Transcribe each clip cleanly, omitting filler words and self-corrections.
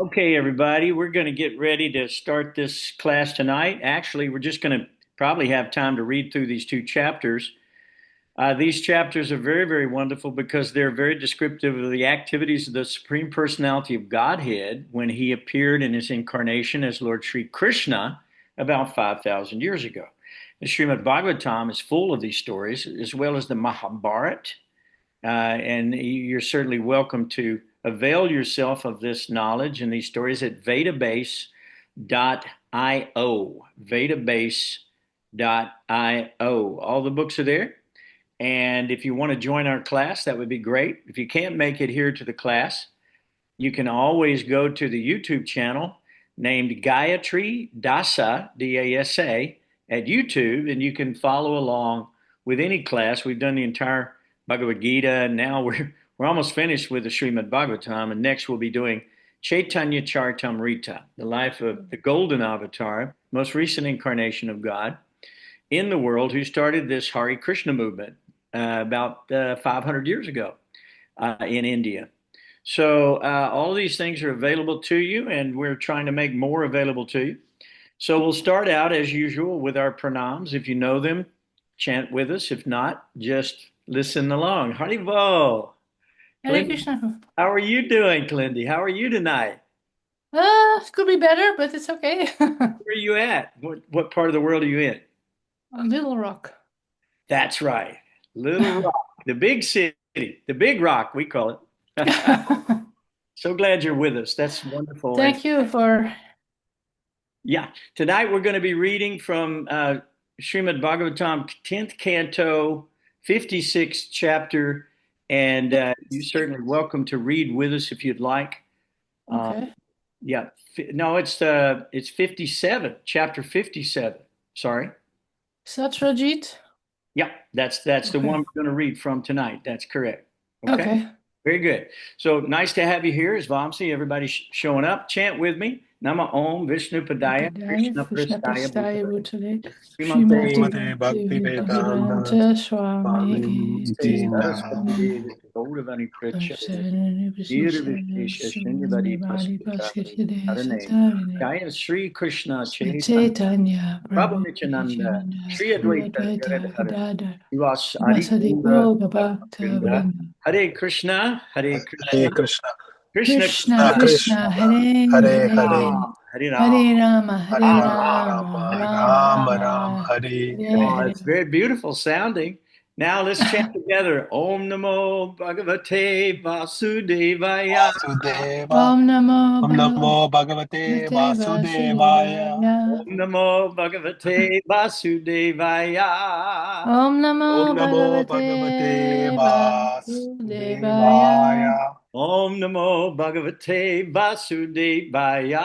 Okay, everybody, we're going to get ready to start this class tonight. Actually, we're just going to probably have time to read through these two chapters. These chapters are very, very wonderful because they're very descriptive of the activities of the Supreme Personality of Godhead when he appeared in his incarnation as Lord Sri Krishna about 5,000 years ago. The Srimad Bhagavatam is full of these stories, as well as the Mahabharata, and you're certainly welcome to avail yourself of this knowledge and these stories at vedabase.io. Vedabase.io. All the books are there. And if you want to join our class, that would be great. If you can't make it here to the class, you can always go to the YouTube channel named Gayatri Dasa, D-A-S-A, at YouTube, and you can follow along with any class. We've done the entire Bhagavad Gita, and now we're almost finished with the Srimad Bhagavatam, and next we'll be doing Chaitanya Charitamrita, the life of the golden avatar, most recent incarnation of God in the world, who started this Hare Krishna movement about 500 years ago in India. So all of these things are available to you, and we're trying to make more available to you. So we'll start out as usual with our pranams. If you know them, chant with us. If not, just listen along. Haribol. Hare Clindy, Krishna. how are you doing, Clindy? How are you tonight? It could be better, but it's okay. Where are you at? What part of the world are you in? A little rock. That's right. Little Rock, the big city, the big rock, we call it. So glad you're with us. That's wonderful. And Thank you for. yeah, tonight we're going to be reading from Srimad Bhagavatam, 10th canto, 56th chapter. And you're certainly welcome to read with us if you'd like. Uh, Okay. yeah, no, it's 57, chapter 57. Sorry. Satrajit. Yeah, that's the Okay. one we're going to read from tonight. That's correct. Okay. Okay. Very good. So nice to have you here. Is Vamsi, everybody showing up? Chant with me. Nama Om Vishnu Padaya Padaya Krishna Krishna Prasthaya Prasthaya Bhutale Bhutale Srimate Srimati Srimate Bhakti Bhakti Vedanta Vedanta Swami Swami Saraswati Namo Gauravani Prachari Saraswati Nirvishesha Shunyavadi Bhakti Pasvitari Arane Vedanta Jaya Sri Krishna Sri Chaitanya Chaitanya Prabhu Prabhu Nityananda Nityananda Sri Sri Advaita Advaita Gadadhara Gadadhar Srivas Adi Vasadi Gaura Gaura Bhakta Vrinda Vrinda Hare Krishna Hare Hare Krishna Krishna Krishna Krishna Krishna Krishna Krishna Hare Hare Hare Hare Hare Ram Hare Ram Hare Rama Hare Hare Ram Rama Rama Rama Rama Rama Rama Hare Hare Oh, Hare Hare it's very beautiful sounding. Now let's chant together. Om Namo Bhagavate Vasudevaya. Vasudeva Om Namo Om Namo Bhagavate Bhagavate Vasudevaya Vasudevaya Om Namo Bhagavate Vasudevaya. Om Om Namo Namo Bhagavate Bhagavate Vasudevaya Vasudevaya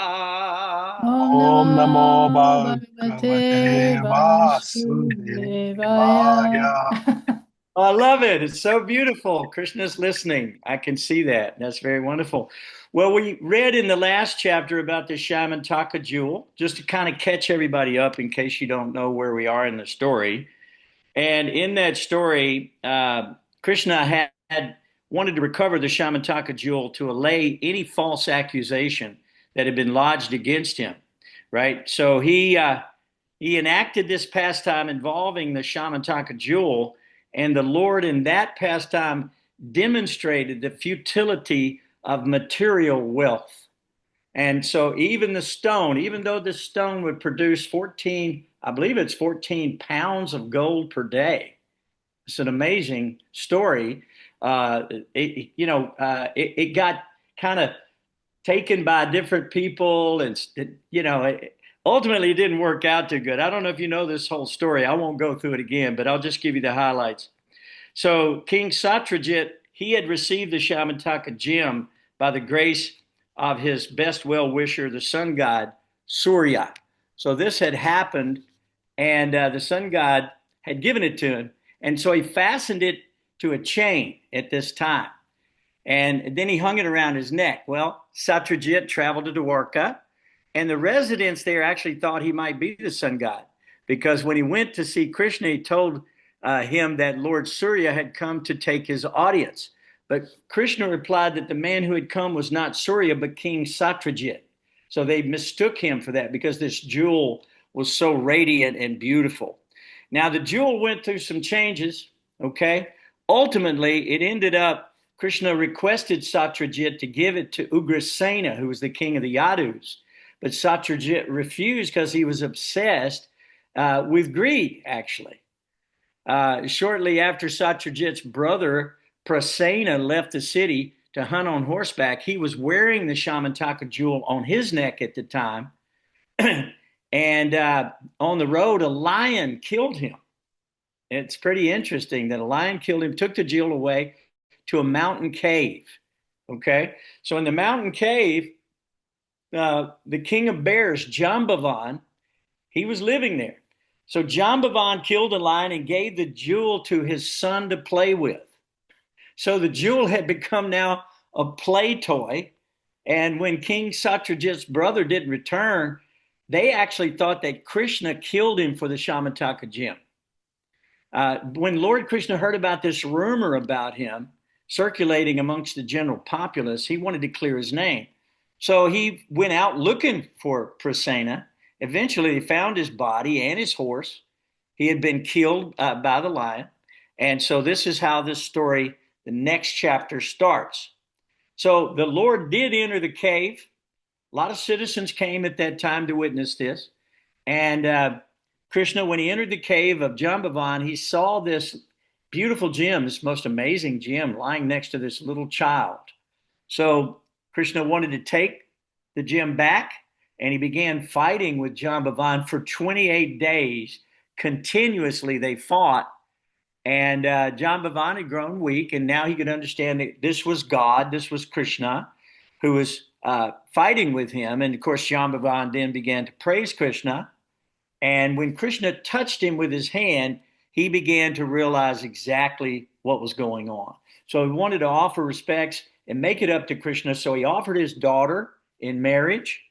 Om Namo Bhagavate Vasudevaya. Om Namo Om Bhagavate Bhagavate Vasudevaya Vasudevaya. Oh, I love it. It's so beautiful. Krishna's listening. I can see that. That's very wonderful. Well, we read in the last chapter about the Syamantaka jewel, just to kind of catch everybody up in case you don't know where we are in the story. And in that story, Krishna had wanted to recover the Syamantaka jewel to allay any false accusation that had been lodged against him, right? So he enacted this pastime involving the Syamantaka jewel, and the Lord in that pastime demonstrated the futility of material wealth. And so even the stone, even though the stone would produce 14, I believe it's 14 pounds of gold per day. It's an amazing story. It got kind of taken by different people, and ultimately it didn't work out too good. I don't know if you know this whole story. I won't go through it again, but I'll just give you the highlights. So King Satrajit, he had received the Shamantaka gem by the grace of his best well-wisher, the sun god Surya. So this had happened, and the sun god had given it to him, and so he fastened it to a chain at this time, and then he hung it around his neck. Well, Satrajit traveled to Dwarka, and the residents there actually thought he might be the sun god because when he went to see Krishna, he told him that Lord Surya had come to take his audience. But Krishna replied that the man who had come was not Surya, but King Satyajit. So they mistook him for that because this jewel was so radiant and beautiful. Now, the jewel went through some changes, okay? Ultimately, it ended up, Krishna requested Satyajit to give it to Ugrasena, who was the king of the Yadus. But Satyajit refused because he was obsessed with greed, actually. Shortly after Satyajit's brother Prasena left the city to hunt on horseback, he was wearing the Syamantaka jewel on his neck at the time. And on the road, a lion killed him. It's pretty interesting that a lion killed him, took the jewel away to a mountain cave. Okay, so in the mountain cave, the king of bears, Jambavan, he was living there. So Jambavan killed a lion and gave the jewel to his son to play with. So the jewel had become now a play toy. And when King Satyajit's brother didn't return, they actually thought that Krishna killed him for the Syamantaka gem. When Lord Krishna heard about this rumor about him circulating amongst the general populace, he wanted to clear his name. So he went out looking for Prasena. Eventually, he found his body and his horse. He had been killed by the lion. And so this is how this story, the next chapter, starts. So the Lord did enter the cave. A lot of citizens came at that time to witness this. And Krishna, when he entered the cave of Jambavan, he saw this beautiful gem, this most amazing gem, lying next to this little child. So Krishna wanted to take the gem back, and he began fighting with Jambavan for 28 days. Continuously, they fought. And Jambavan had grown weak, and now he could understand that this was God, this was Krishna, who was fighting with him. And of course, Jambavan then began to praise Krishna. And when Krishna touched him with his hand, he began to realize exactly what was going on. So he wanted to offer respects and make it up to Krishna. So he offered his daughter in marriage,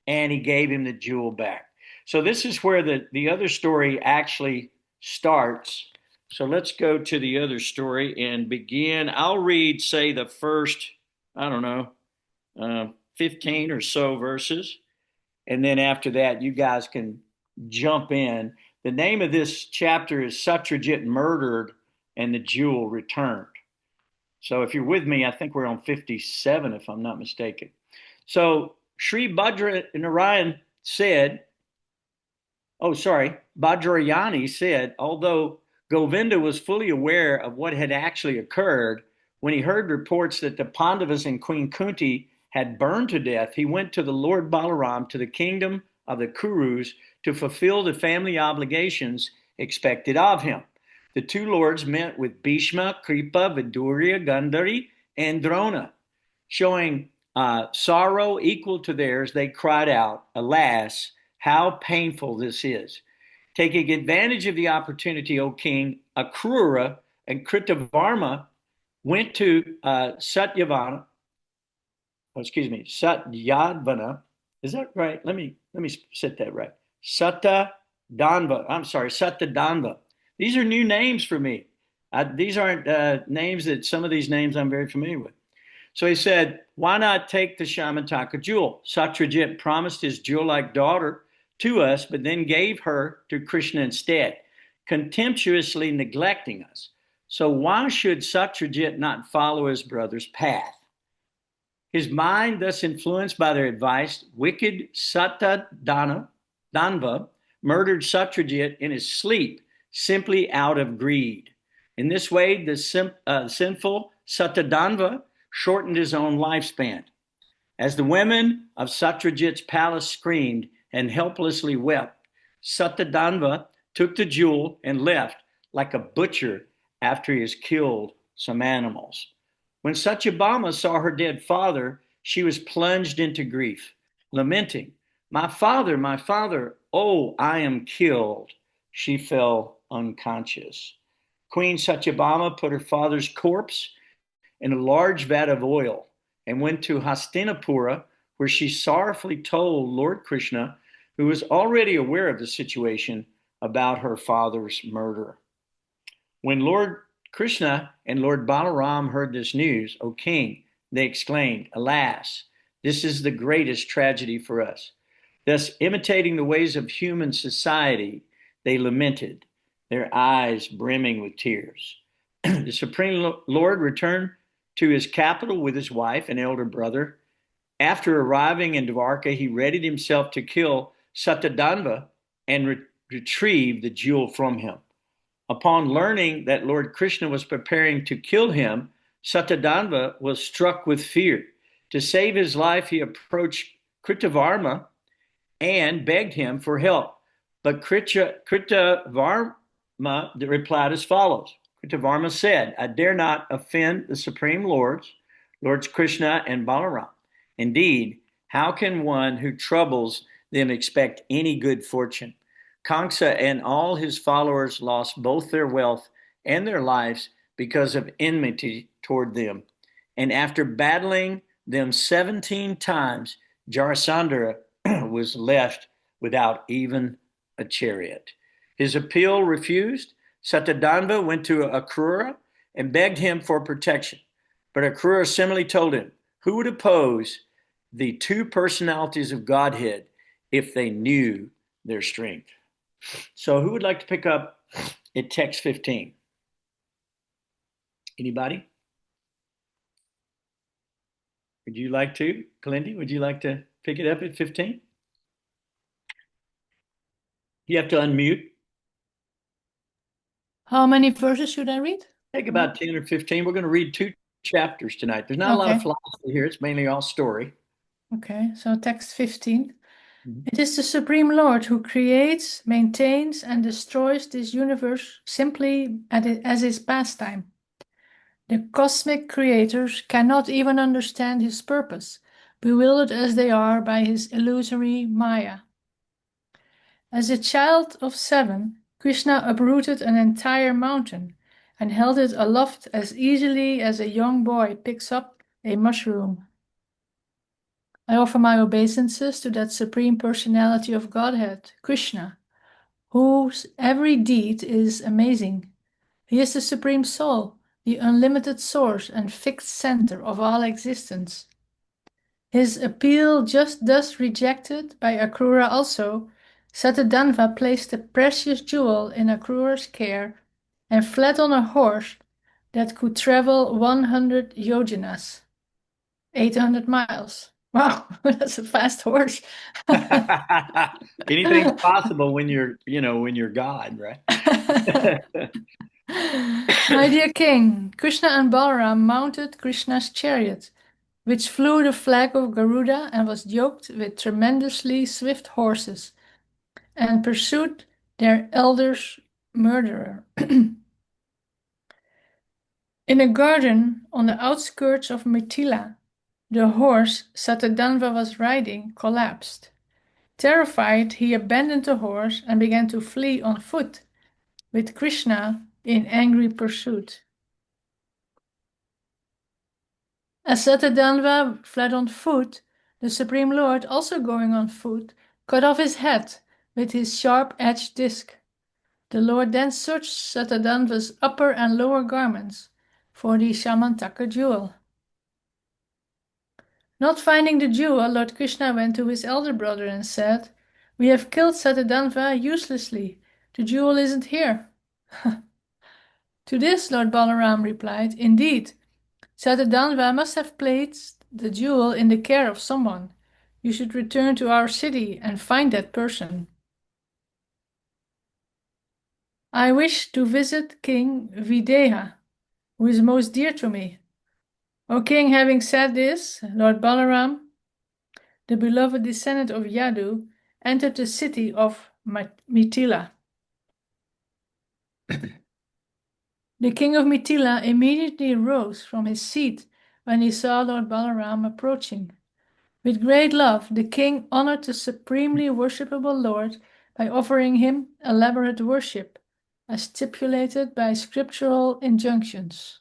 and he gave him the jewel back. So this is where the other story actually starts. So let's go to the other story and begin. I'll read, say, the first, 15 or so verses. And then after that, you guys can jump in. The name of this chapter is Satyajit Murdered and the Jewel Returned. So if you're with me, I think we're on 57, if I'm not mistaken. So Sri Bhadranarayan said, Bhadrayani said, although Govinda was fully aware of what had actually occurred, when he heard reports that the Pandavas and Queen Kunti had burned to death, he went to the Lord Balaram to the kingdom of the Kurus to fulfill the family obligations expected of him. The two lords met with Bhishma, Kripa, Vidurya, Gandhari, and Drona. Showing sorrow equal to theirs, they cried out, "Alas, how painful this is." Taking advantage of the opportunity, O king, Akrura and Kritavarma went to Satyadvana. Is that right? Let me set that right. Satyadanva. These are new names for me. These aren't names that some of these names I'm very familiar with. So he said, why not take the Syamantaka jewel? Satyajit promised his jewel-like daughter to us, but then gave her to Krishna instead, contemptuously neglecting us. So why should Satyajit not follow his brother's path? His mind, thus influenced by their advice, wicked Satyadanva murdered Satyajit in his sleep, simply out of greed. In this way, the sinful Satyadanva shortened his own lifespan. As the women of Satyajit's palace screamed and helplessly wept, Satyadanva took the jewel and left like a butcher after he has killed some animals. When Satyabhama saw her dead father, she was plunged into grief, lamenting, my father, oh, I am killed." She fell unconscious. Queen Satyabhama put her father's corpse in a large vat of oil and went to Hastinapura, where she sorrowfully told Lord Krishna, who was already aware of the situation, about her father's murder. When Lord Krishna and Lord Balaram heard this news. O king, they exclaimed, alas, this is the greatest tragedy for us. Thus, imitating the ways of human society, they lamented, their eyes brimming with tears. The Supreme Lord returned to his capital with his wife and elder brother. After arriving in Dvarka, he readied himself to kill Satyadanva and retrieve the jewel from him. Upon learning that Lord Krishna was preparing to kill him, Satyadanva was struck with fear. To save his life, he approached Kritavarma and begged him for help. But Kritavarma replied as follows. Kritavarma said, I dare not offend the Supreme Lords Krishna and Balaram. Indeed, how can one who troubles them expect any good fortune? Kamsa and all his followers lost both their wealth and their lives because of enmity toward them. And after battling them 17 times, Jarasandha was left without even a chariot. His appeal refused. Satyadanva went to Akrura and begged him for protection. But Akrura similarly told him, who would oppose the two personalities of Godhead if they knew their strength? So who would like to pick up at text 15? Anybody? Would you like to? Kalindi, would you like to pick it up at 15? You have to unmute. How many verses should I read? Take about 10 or 15. We're going to read 2 chapters tonight. There's not a lot of philosophy here. It's mainly all story. Okay, so text 15. It is the Supreme Lord who creates, maintains, and destroys this universe simply as his pastime. The cosmic creators cannot even understand his purpose, bewildered as they are by his illusory Maya. As a child of 7, Krishna uprooted an entire mountain and held it aloft as easily as a young boy picks up a mushroom. I offer my obeisances to that Supreme Personality of Godhead, Krishna, whose every deed is amazing. He is the Supreme Soul, the unlimited source and fixed center of all existence. His appeal just thus rejected by Akrura also, Satyadanva placed the precious jewel in Akrura's care and fled on a horse that could travel 100 yojanas, 800 miles. Wow, that's a fast horse. Anything's possible when you're God, right? My dear king, Krishna and Balaram mounted Krishna's chariot, which flew the flag of Garuda and was yoked with tremendously swift horses, and pursued their elder's murderer. In a garden on the outskirts of Mithila, the horse Satyadanva was riding collapsed. Terrified, he abandoned the horse and began to flee on foot, with Krishna in angry pursuit. As Satyadanva fled on foot, the Supreme Lord, also going on foot, cut off his head with his sharp-edged disc. The Lord then searched Satyadanva's upper and lower garments for the Syamantaka jewel. Not finding the jewel, Lord Krishna went to his elder brother and said, "We have killed Satyadanva uselessly. The jewel isn't here." To this, Lord Balaram replied, "Indeed, Satyadanva must have placed the jewel in the care of someone. You should return to our city and find that person." I wish to visit King Videha, who is most dear to me. O king, having said this, Lord Balaram, the beloved descendant of Yadu, entered the city of Mithila. The king of Mithila immediately rose from his seat when he saw Lord Balaram approaching. With great love, the king honored the supremely worshipable Lord by offering him elaborate worship, as stipulated by scriptural injunctions.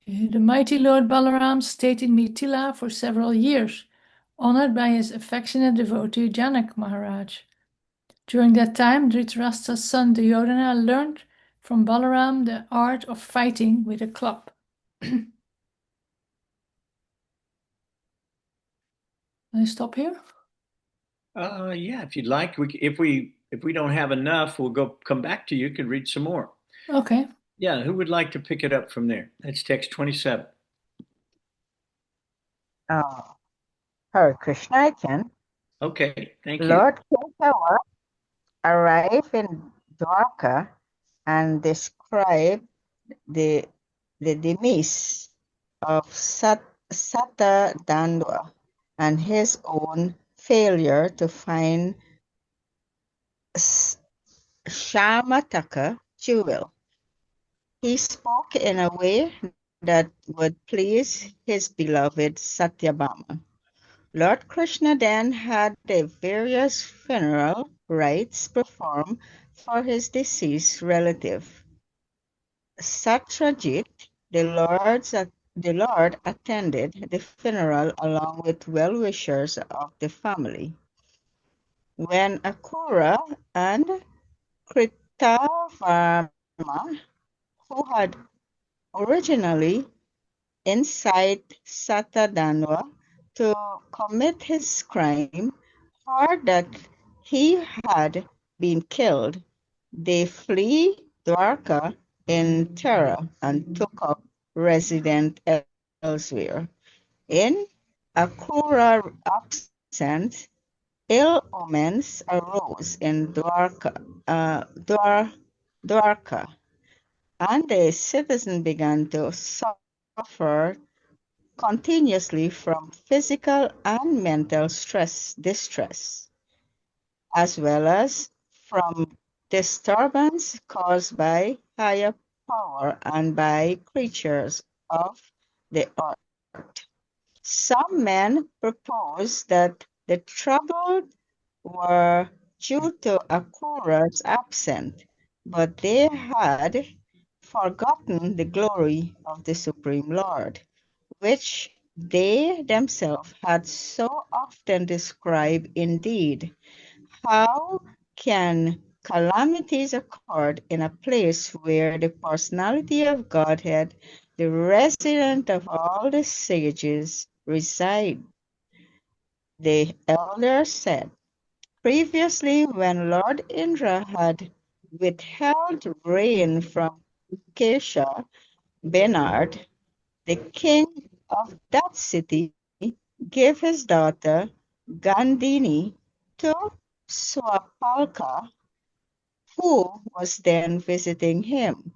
The mighty Lord Balaram stayed in Mithila for several years, honored by his affectionate devotee Janak Maharaj. During that time, Dhritarashtra's son Duryodhana learned from Balaram the art of fighting with a club. Can I stop here? Yeah, if you'd like, if we don't have enough, we'll come back to you. You can read some more. Okay. Yeah, who would like to pick it up from there? That's text 27. Hare Krishna, I can. Okay, thank you. Lord Keshava arrived in Dwarka and described the demise of Satadandwa and his own failure to find Syamantaka jewel. He spoke in a way that would please his beloved Satyabhama. Lord Krishna then had the various funeral rites performed for his deceased relative. Satyajit, the Lord attended the funeral along with well-wishers of the family. When Akura and Kritavarma, who had originally incited Satadanwa to commit his crime, heard that he had been killed, they flee Dwarka in terror and took up residence elsewhere. In Akura's absence, ill omens arose in Dwarka, and the citizens began to suffer continuously from physical and mental distress, as well as from disturbance caused by higher power and by creatures of the earth. Some men proposed that the trouble were due to Akura's absence, but they had forgotten the glory of the Supreme Lord, which they themselves had so often described. Indeed, how can calamities occur in a place where the personality of Godhead, the resident of all the sages, reside? The elder said, previously when Lord Indra had withheld rain from Kesha, Bernard, the king of that city, gave his daughter Gandhini to Swapalka, who was then visiting him.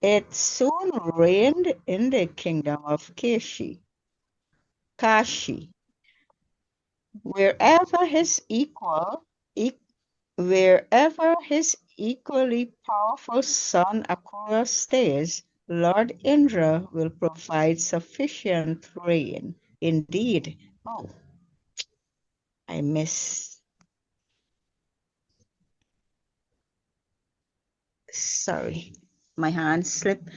It soon reigned in the kingdom of Kashi, wherever his equally powerful son Akura stays, Lord Indra will provide sufficient rain. Indeed. Oh, I miss. Sorry, my hand slipped.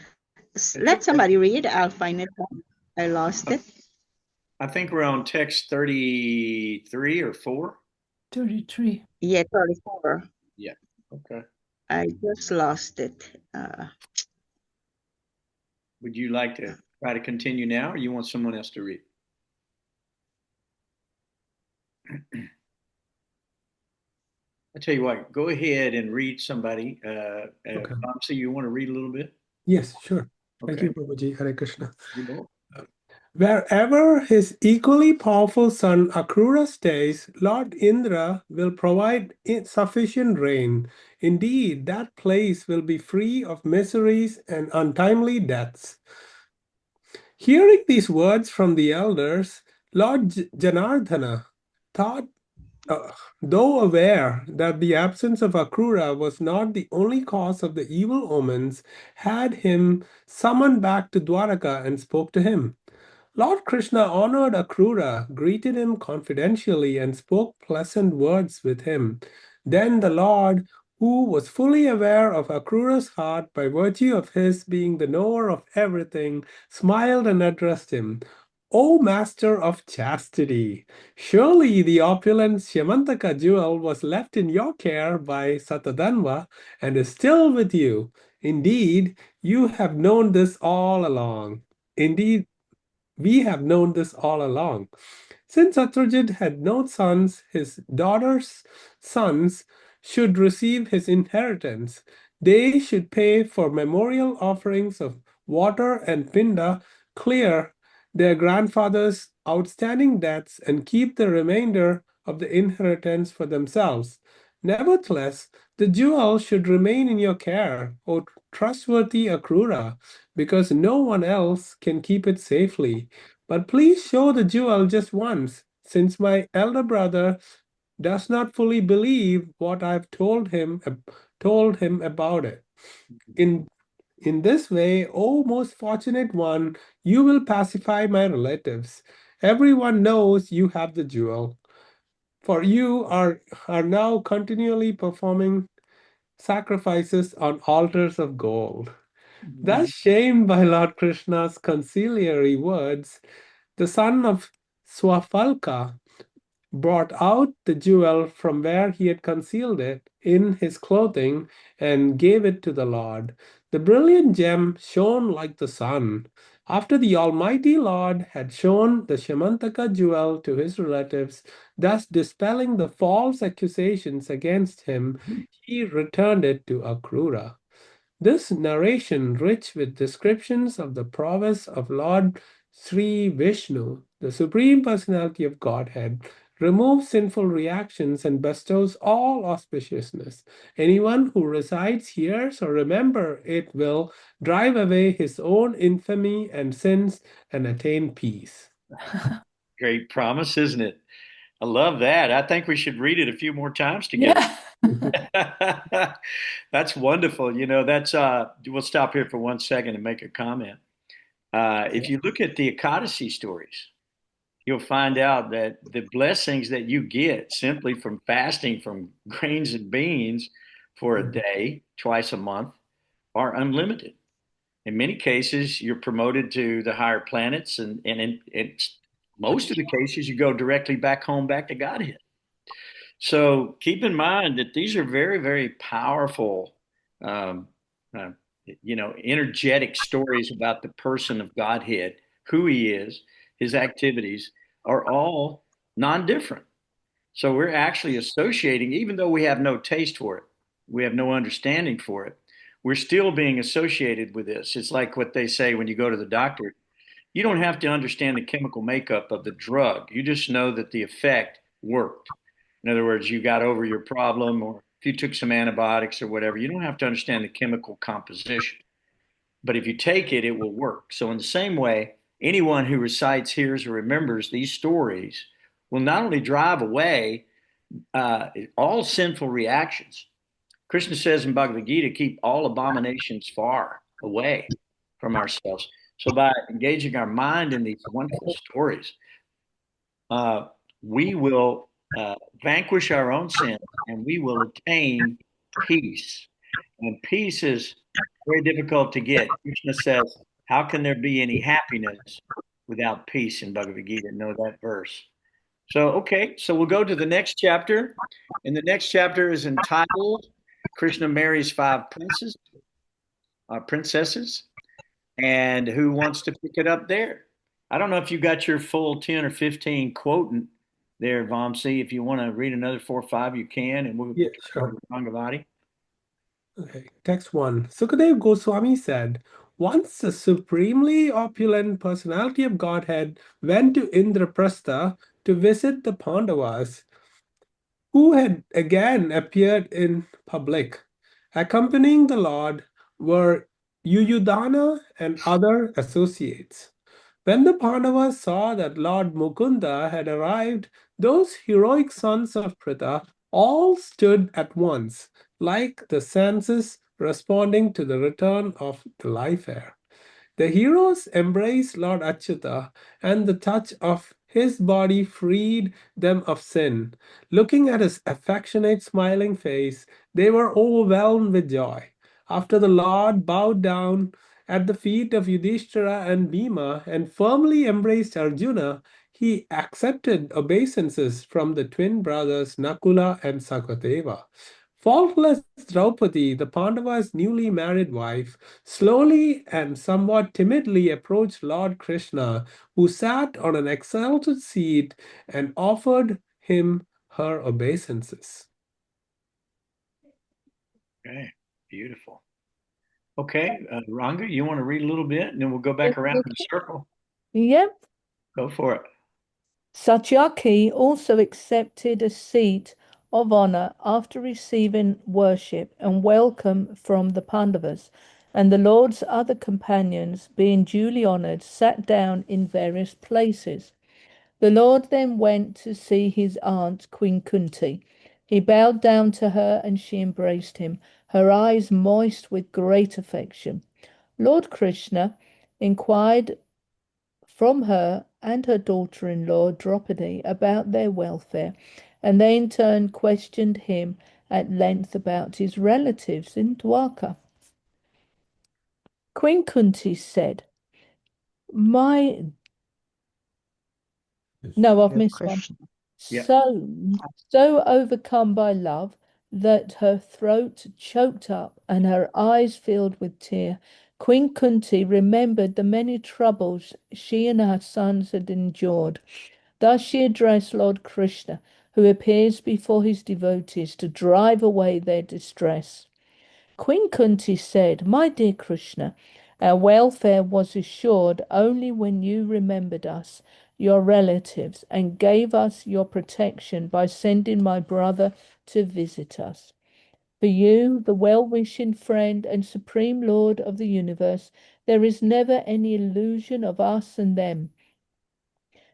Let somebody read. I'll find it. I lost it. I think we're on text 33 or 4. 33. Yeah, 34. Yeah. Okay. I just lost it. Would you like to try to continue now, or you want someone else to read? I tell you what, go ahead and read somebody. Okay. Vamsi, you want to read a little bit? Yes, sure. Thank Okay. you, Prabhuji. Hare Krishna. You know. Wherever his equally powerful son Akrura stays, Lord Indra will provide sufficient rain. Indeed, that place will be free of miseries and untimely deaths. Hearing these words from the elders, Lord Janardhana thought, though aware that the absence of Akrura was not the only cause of the evil omens, had him summoned back to Dwaraka and spoke to him. Lord Krishna honored Akrura, greeted him confidentially, and spoke pleasant words with him. Then the Lord, who was fully aware of Akrura's heart by virtue of his being the knower of everything, smiled and addressed him. O master of chastity, surely the opulent Syamantaka jewel was left in your care by Satadanva and is still with you. Indeed, you have known this all along. Indeed, we have known this all along. Since Satyajit had no sons, his daughter's sons should receive his inheritance. They should pay for memorial offerings of water and pinda, clear their grandfather's outstanding debts, and keep the remainder of the inheritance for themselves. Nevertheless, the jewel should remain in your care, O trustworthy Akrura, because no one else can keep it safely. But please show the jewel just once, since my elder brother does not fully believe what I've told him about it. In this way, O most fortunate one, you will pacify my relatives. Everyone knows you have the jewel, for you are now continually performing sacrifices on altars of gold. Thus, shamed by Lord Krishna's conciliatory words, the son of Swafalka brought out the jewel from where he had concealed it in his clothing and gave it to the Lord. The brilliant gem shone like the sun. After the Almighty Lord had shown the Shamantaka jewel to his relatives, thus dispelling the false accusations against him, he returned it to Akrura. This narration, rich with descriptions of the prowess of Lord Sri Vishnu, the Supreme Personality of Godhead, removes sinful reactions and bestows all auspiciousness. Anyone who recites, hears, or remember it will drive away his own infamy and sins and attain peace. Great promise, isn't it? I love that. I think we should read it a few more times together. Yeah. That's wonderful. We'll stop here for 1 second and make a comment. If you look at the Ekadasi stories, you'll find out that the blessings that you get simply from fasting from grains and beans for a day, twice a month, are unlimited. In many cases, you're promoted to the higher planets, and in most of the cases, you go directly back home, back to Godhead. So keep in mind that these are very, very powerful, um, uh, energetic stories about the person of Godhead, who he is, his activities are all non-different. So we're actually associating, even though we have no taste for it, we have no understanding for it, we're still being associated with this. It's like what they say when you go to the doctor. You don't have to understand the chemical makeup of the drug. You just know that the effect worked. In other words, you got over your problem, or if you took some antibiotics or whatever, you don't have to understand the chemical composition. But if you take it, it will work. So, in the same way, anyone who recites, hears, or remembers these stories will not only drive away all sinful reactions. Krishna says in Bhagavad Gita, keep all abominations far away from ourselves. So, by engaging our mind in these wonderful stories, we will vanquish our own sin and we will attain peace. And peace is very difficult to get. Krishna says, how can there be any happiness without peace in Bhagavad Gita? Know that verse. So we'll go to the next chapter. And the next chapter is entitled Krishna Marries Five Princesses. And who wants to pick it up there? I don't know if you got your full 10 or 15 quoting there, Vamsi. If you want to read another 4 or 5, you can, and we'll start with Bhagavati. Okay, text 1. Sukadev Goswami said, once the supremely opulent personality of Godhead went to Indraprastha to visit the Pandavas, who had again appeared in public. Accompanying the Lord were Yuyudhana and other associates. When the Pandavas saw that Lord Mukunda had arrived, those heroic sons of Pritha all stood at once, like the senses responding to the return of the life air. The heroes embraced Lord Achyuta, and the touch of his body freed them of sin. Looking at his affectionate, smiling face, they were overwhelmed with joy. After the Lord bowed down at the feet of Yudhishthira and Bhima and firmly embraced Arjuna, he accepted obeisances from the twin brothers Nakula and Sakadeva. Faultless Draupadi, the Pandavas' newly married wife, slowly and somewhat timidly approached Lord Krishna, who sat on an exalted seat, and offered him her obeisances. Okay, beautiful. Okay, Ranga, you want to read a little bit and then we'll go back around in the circle? Yep. Go for it. Satyaki also accepted a seat of honor after receiving worship and welcome from the Pandavas, and the Lord's other companions, being duly honored, sat down in various places. The Lord then went to see his aunt, Queen Kunti. He bowed down to her and she embraced him, her eyes moist with great affection. Lord Krishna inquired from her and her daughter-in-law Draupadi about their welfare, and they in turn questioned him at length about his relatives in Dwarka. Queen Kunti said, I've missed one. Yeah. So overcome by love that her throat choked up and her eyes filled with tear, Queen Kunti remembered the many troubles she and her sons had endured. Thus she addressed Lord Krishna, who appears before his devotees to drive away their distress. Queen Kunti said, My dear Krishna, our welfare was assured only when you remembered us, your relatives, and gave us your protection by sending my brother to visit us. For you, the well-wishing friend and supreme Lord of the universe, there is never any illusion of us and them.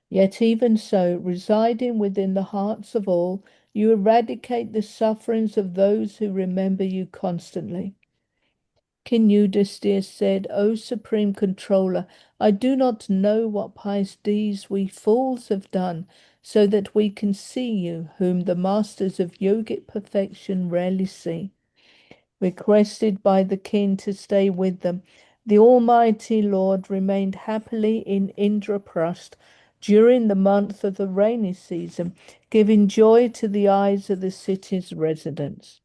Yet even so, residing within the hearts of all, you eradicate the sufferings of those who remember you constantly. King Yudhisthira said, O Supreme Controller, I do not know what pious deeds we fools have done, so that we can see you, whom the masters of yogic perfection rarely see. Requested by the king to stay with them, the Almighty Lord remained happily in Indraprastha during the month of the rainy season, giving joy to the eyes of the city's residents.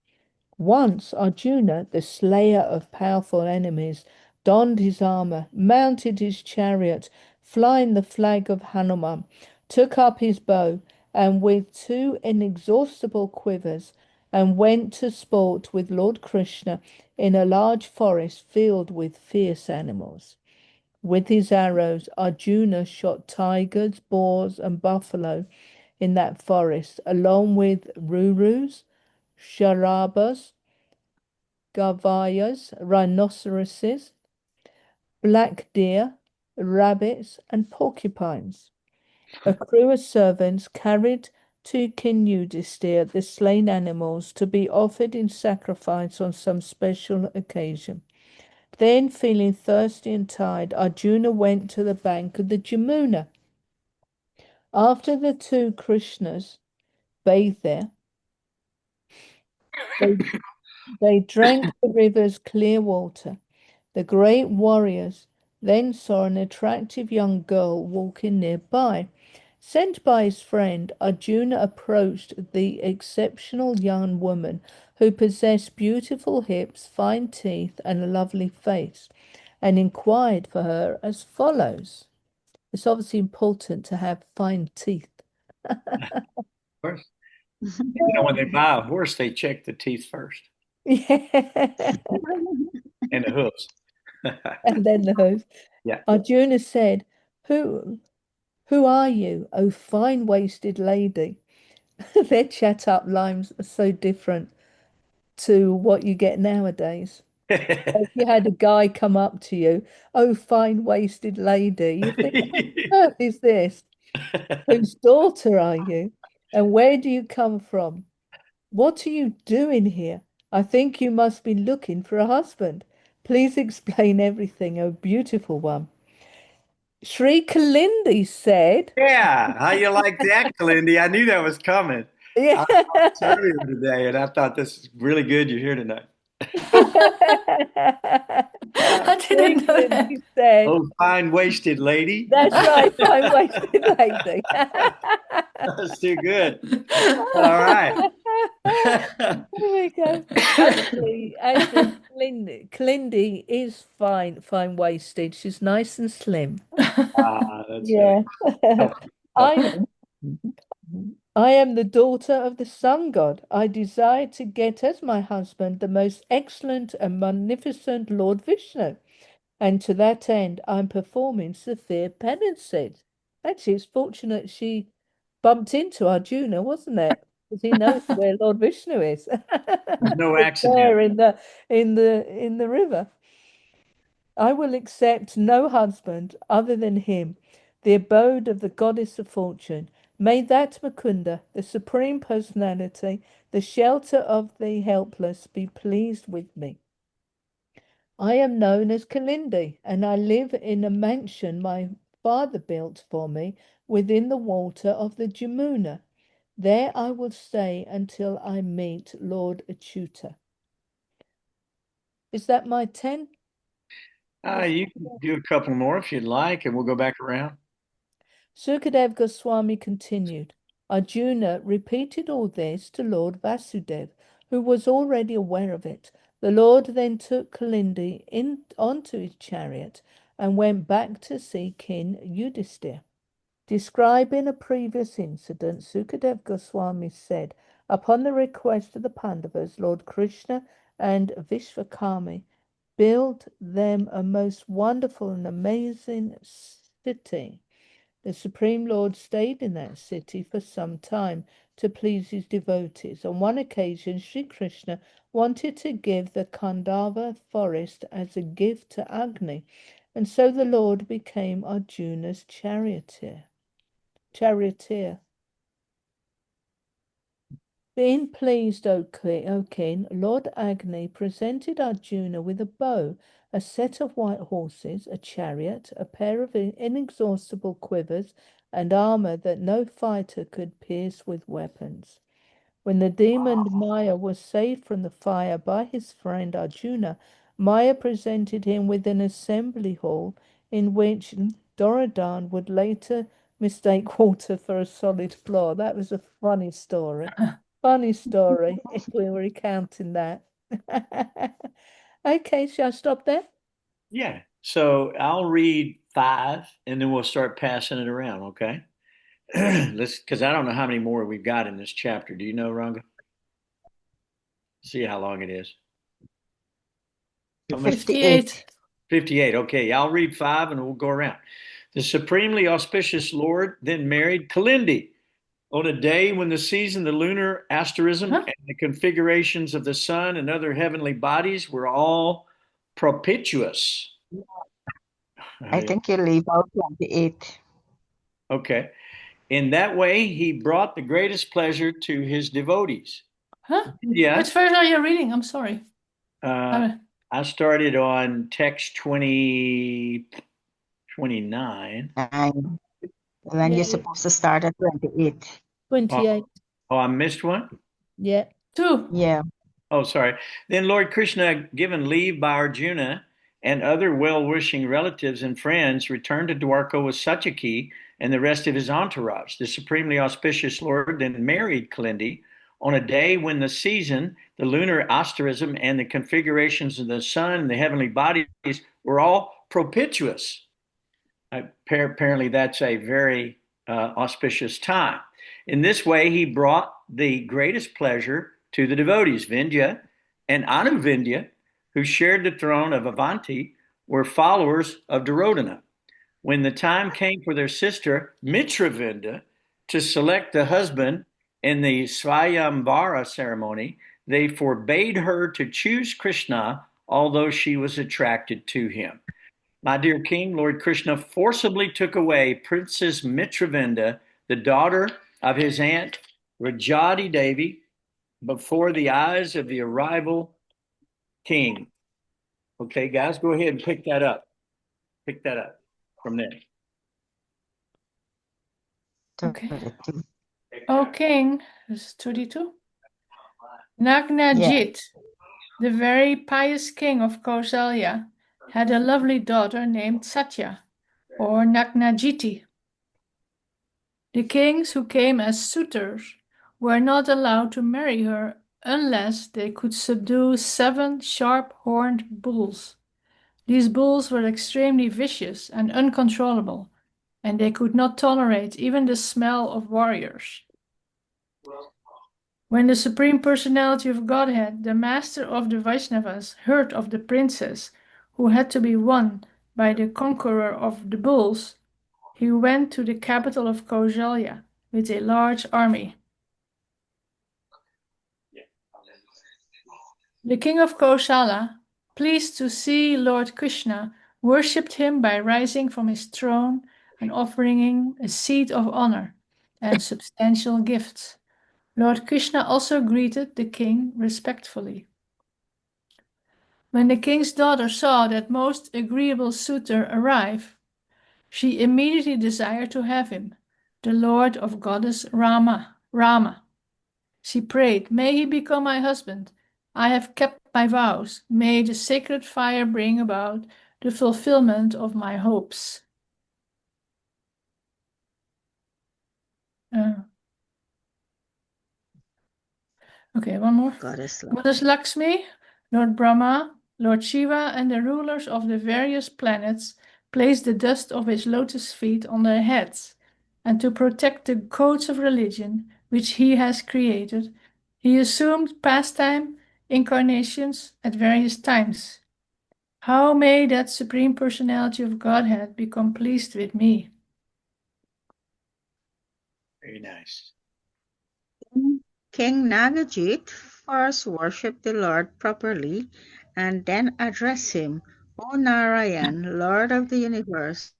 Once Arjuna, the slayer of powerful enemies, donned his armor, mounted his chariot, flying the flag of Hanuman, took up his bow, and with two inexhaustible quivers, and went to sport with Lord Krishna in a large forest filled with fierce animals. With his arrows, Arjuna shot tigers, boars, and buffalo in that forest, along with rurus, sharabas, gavayas, rhinoceroses, black deer, rabbits, and porcupines. A crew of servants carried to King Yudhisthira the slain animals to be offered in sacrifice on some special occasion. Then, feeling thirsty and tired, Arjuna went to the bank of the Jamuna. After the two Krishnas bathed there, they drank the river's clear water. The great warriors then saw an attractive young girl walking nearby. Sent by his friend, Arjuna approached the exceptional young woman who possessed beautiful hips, fine teeth, and a lovely face, and inquired for her as follows. It's obviously important to have fine teeth. Of course. You know, when they buy a horse, they check the teeth first Yeah. and the hooves. And then the host. Yeah. Arjuna said, Who are you, O fine-waisted lady? Their chat-up lines are so different to what you get nowadays. If you had a guy come up to you, oh, fine-waisted lady, you think, what on earth is this? Whose daughter are you? And where do you come from? What are you doing here? I think you must be looking for a husband. Please explain everything, oh beautiful one. Sri Kalindi said, Yeah, how you like that, Lindy? I knew that was coming. I yeah. saw this earlier today, and I thought this is really good. You're here tonight. I didn't know that. He said, Oh, fine-waisted lady. that's right, fine-waisted lady. That's too good. All right. There we go. Actually, Clindy is fine-waisted. She's nice and slim. That's Yeah. I uh, I am the daughter of the sun god. I desire to get as my husband the most excellent and magnificent Lord Vishnu, and to that end I'm performing severe penances. Actually, it's fortunate she bumped into Arjuna, wasn't it? Because he knows where Lord Vishnu is. no It's accident. there in the river. I will accept no husband other than him, the abode of the goddess of fortune. May that Mukunda, the supreme personality, the shelter of the helpless, be pleased with me. I am known as Kalindi, and I live in a mansion my father built for me within the water of the Jamuna. There I will stay until I meet Lord Achyuta. Is that my 10? You can do a couple more if you'd like, and we'll go back around. Sukadev Goswami continued. Arjuna repeated all this to Lord Vasudev, who was already aware of it. The Lord then took Kalindi onto his chariot and went back to see King Yudhisthira. Describing a previous incident, Sukadev Goswami said, upon the request of the Pandavas, Lord Krishna and Vishvakarma built them a most wonderful and amazing city. The Supreme Lord stayed in that city for some time to please his devotees. On one occasion, Sri Krishna wanted to give the Khandava forest as a gift to Agni, and so the Lord became Arjuna's charioteer. Being pleased, O king, Lord Agni presented Arjuna with a bow, a set of white horses, a chariot, a pair of inexhaustible quivers, and armor that no fighter could pierce with weapons. When the demon Maya was saved from the fire by his friend Arjuna, Maya presented him with an assembly hall in which Doradan would later mistake water for a solid floor. That was a funny story. Funny story if we were recounting that. Okay, shall I stop there? Yeah. So I'll read 5, and then we'll start passing it around. Okay. Because I don't know how many more we've got in this chapter. Do you know, Ranga? See how long it is. How much? 58. 58. Okay, I'll read 5 and we'll go around. The supremely auspicious Lord then married Kalindi on a day when the season, the lunar asterism, Huh? and the configurations of the sun and other heavenly bodies were all propitious. I think you leave out 28. Okay. In that way, he brought the greatest pleasure to his devotees. Huh? Yeah. Which verse are you reading? I'm sorry. I started on text 29. And then Yeah, you're supposed to start at 28. 28. Oh, I missed one? Yeah. 2. Yeah. Oh, sorry. Then Lord Krishna, given leave by Arjuna and other well-wishing relatives and friends, returned to Dwarka with Satyaki and the rest of his entourage. The supremely auspicious Lord then married Kalindi on a day when the season, the lunar asterism, and the configurations of the sun and the heavenly bodies were all propitious. Apparently, that's a very auspicious time. In this way, he brought the greatest pleasure to the devotees. Vindhya and Anuvindhya, who shared the throne of Avanti, were followers of Duryodhana. When the time came for their sister Mitravinda to select the husband in the Swayamvara ceremony, they forbade her to choose Krishna, although she was attracted to him. My dear king, Lord Krishna forcibly took away Princess Mitravinda, the daughter of his aunt Rajati Devi, before the eyes of the arrival king. Okay, guys, go ahead and pick that up. Pick that up from there. Okay. 32. O king, this is 32. Nagnajit, The very pious king of Kausalya had a lovely daughter named Satya, or Nagnajiti. The kings who came as suitors were not allowed to marry her unless they could subdue 7 sharp-horned bulls. These bulls were extremely vicious and uncontrollable, and they could not tolerate even the smell of warriors. When the Supreme Personality of Godhead, the master of the Vaishnavas, heard of the princess who had to be won by the conqueror of the bulls, he went to the capital of Kausalya with a large army. The king of Kausala, pleased to see Lord Krishna, worshipped him by rising from his throne and offering him a seat of honor and substantial gifts. Lord Krishna also greeted the king respectfully. When the king's daughter saw that most agreeable suitor arrive, she immediately desired to have him, the lord of goddess Rama. She prayed, "May he become my husband. I have kept my vows. May the sacred fire bring about the fulfillment of my hopes." Okay, one more. Goddess Lakshmi, Lord Brahma, Lord Shiva, and the rulers of the various planets placed the dust of his lotus feet on their heads, and to protect the codes of religion which he has created, he assumed pastime incarnations at various times. How may that Supreme Personality of Godhead become pleased with me? Very nice. King Nagajit first worshipped the Lord properly and then addressed him, "O Narayan, Lord of the universe,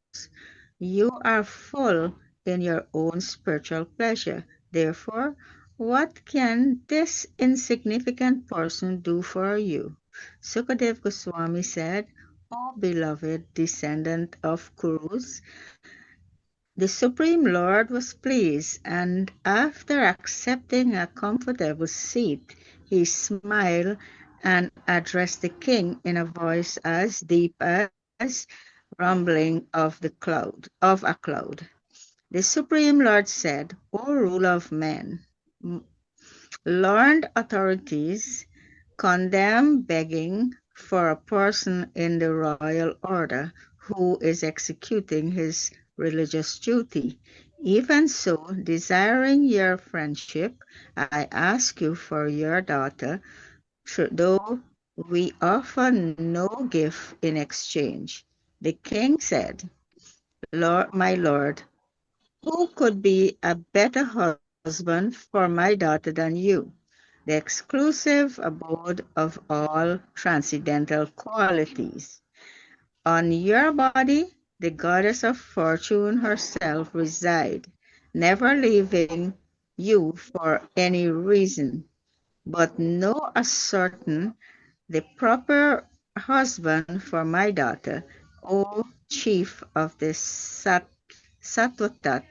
you are full in your own spiritual pleasure. Therefore, what can this insignificant person do for you?" Sukadev Goswami said, "O beloved descendant of Kurus, the Supreme Lord was pleased, and after accepting a comfortable seat, he smiled and addressed the king in a voice as deep as rumbling of a cloud. The Supreme Lord said, "O ruler of men, learned authorities condemn begging for a person in the royal order who is executing his religious duty. Even so, desiring your friendship, I ask you for your daughter, though we offer no gift in exchange." The king said, "Lord, my lord, who could be a better husband for my daughter than you, the exclusive abode of all transcendental qualities? On your body, the goddess of fortune herself resides, never leaving you for any reason. But know as certain the proper husband for my daughter, O chief of the Satwatat.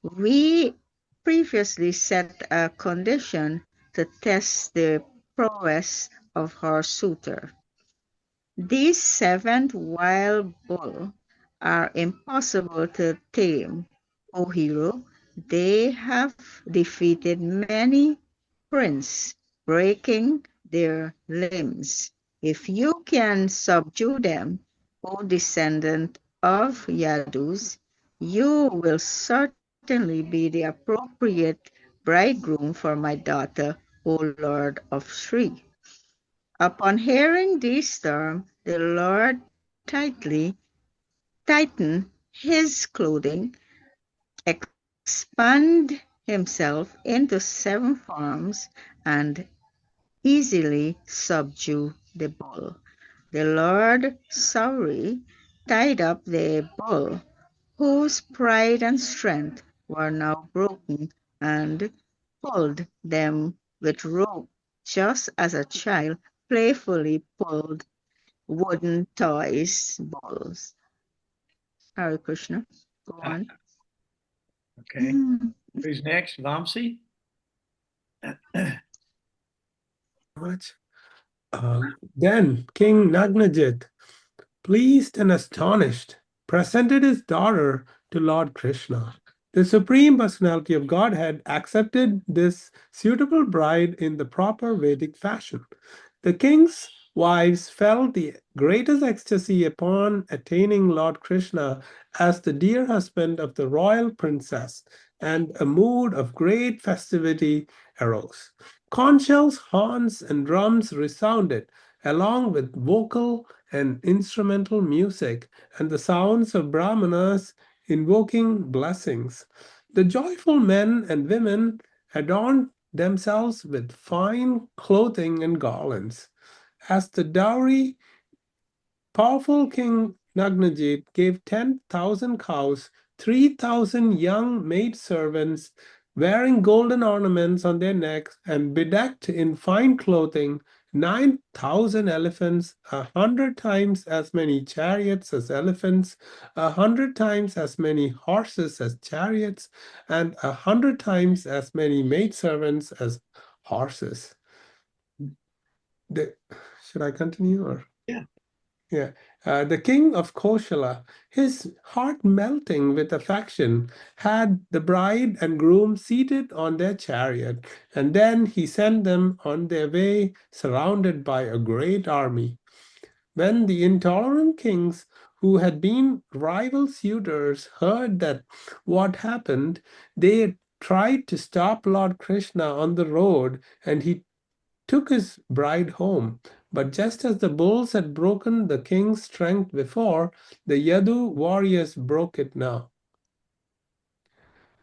We previously set a condition to test the prowess of her suitor. These 7 wild bulls are impossible to tame, O hero. They have defeated many princes, breaking their limbs. If you can subdue them, O descendant of Yadus, you will certainly be the appropriate bridegroom for my daughter, O Lord of Sri." Upon hearing these terms, the Lord tightened his clothing, expanded himself into 7 forms, and easily subdued the bull. The Lord Sauri tied up the bull, whose pride and strength were now broken, and pulled them with rope, just as a child playfully pulled wooden toys balls. Hare Krishna. Go on. Okay. Who's next? Vamsi? Much. Then King Nagnajit, pleased and astonished, presented his daughter to Lord Krishna. The Supreme Personality of Godhead accepted this suitable bride in the proper Vedic fashion. The king's wives felt the greatest ecstasy upon attaining Lord Krishna as the dear husband of the royal princess, and a mood of great festivity arose. Conch shells, horns, and drums resounded, along with vocal and instrumental music, and the sounds of brahmanas invoking blessings. The joyful men and women adorned themselves with fine clothing and garlands. As the dowry, powerful King Nagnajit gave 10,000 cows, 3,000 young maidservants wearing golden ornaments on their necks and bedecked in fine clothing, 9,000 elephants, 100 times as many chariots as elephants, 100 times as many horses as chariots, and 100 times as many maidservants as horses. Should I continue or? Yeah. Yeah. The king of Koshala, his heart melting with affection, had the bride and groom seated on their chariot, and then he sent them on their way surrounded by a great army. When the intolerant kings who had been rival suitors heard that what happened, they tried to stop Lord Krishna on the road, and he took his bride home. But just as the bulls had broken the king's strength before, the Yadu warriors broke it now.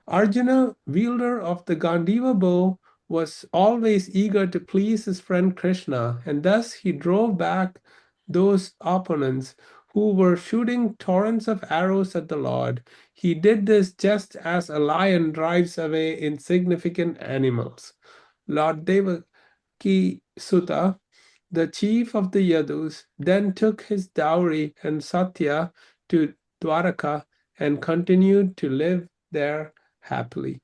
Arjuna, wielder of the Gandiva bow, was always eager to please his friend Krishna, and thus he drove back those opponents who were shooting torrents of arrows at the Lord. He did this just as a lion drives away insignificant animals. Lord Devaki Sutta, the chief of the Yadus, then took his dowry and Satya to Dwaraka and continued to live there happily.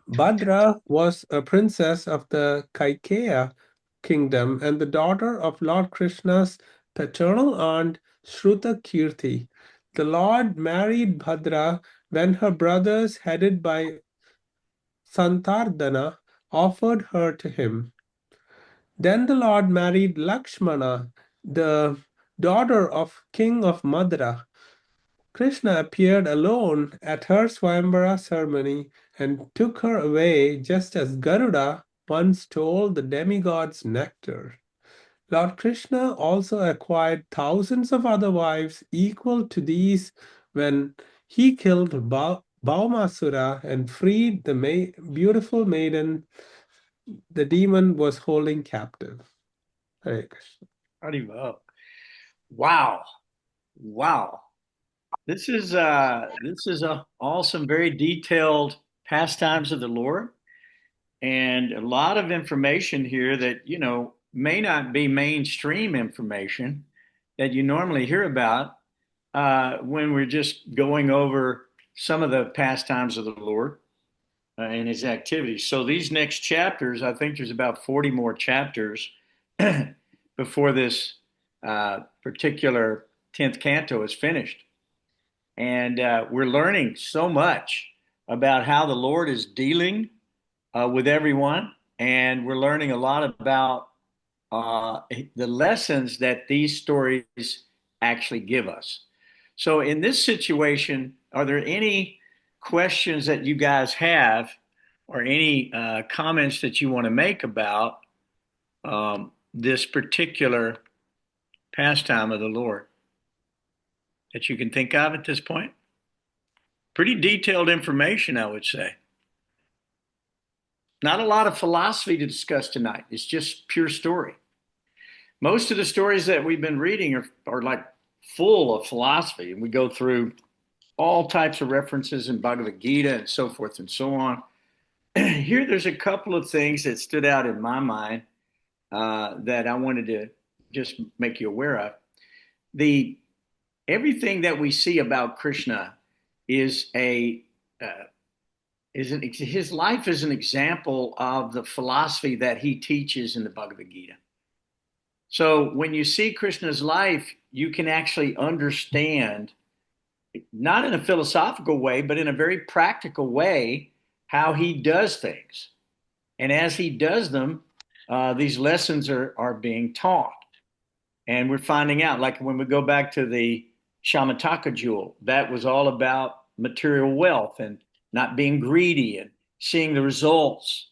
Bhadra was a princess of the Kaikeya kingdom and the daughter of Lord Krishna's paternal aunt Shruta Kirti. The Lord married Bhadra when her brothers, headed by Santardana, offered her to him. Then the Lord married Lakshmana, the daughter of King of Madra. Krishna appeared alone at her Swayamvara ceremony and took her away just as Garuda once stole the demigod's nectar. Lord Krishna also acquired thousands of other wives equal to these when he killed Baumasura and freed the beautiful maiden the demon was holding captive. Hare Krishna. Haribol. Wow. Wow. This is all some very detailed pastimes of the Lord, and a lot of information here that may not be mainstream information that you normally hear about when we're just going over some of the pastimes of the Lord and his activities. So these next chapters, I think there's about 40 more chapters before this particular 10th canto is finished. And we're learning so much about how the Lord is dealing with everyone. And we're learning a lot about the lessons that these stories actually give us. So, in this situation, are there any questions that you guys have or any comments that you want to make about this particular pastime of the Lord that you can think of at this point? Pretty detailed information, I would say. Not a lot of philosophy to discuss tonight. It's just pure story. Most of the stories that we've been reading are like full of philosophy, and we go through all types of references in Bhagavad Gita and so forth and so on. Here, there's a couple of things that stood out in my mind that I wanted to just make you aware of. Everything that we see about Krishna is his life is an example of the philosophy that he teaches in the Bhagavad Gita. So when you see Krishna's life, you can actually understand, not in a philosophical way, but in a very practical way, how he does things. And as he does them, these lessons are being taught. And we're finding out, like when we go back to the Syamantaka jewel, that was all about material wealth and not being greedy and seeing the results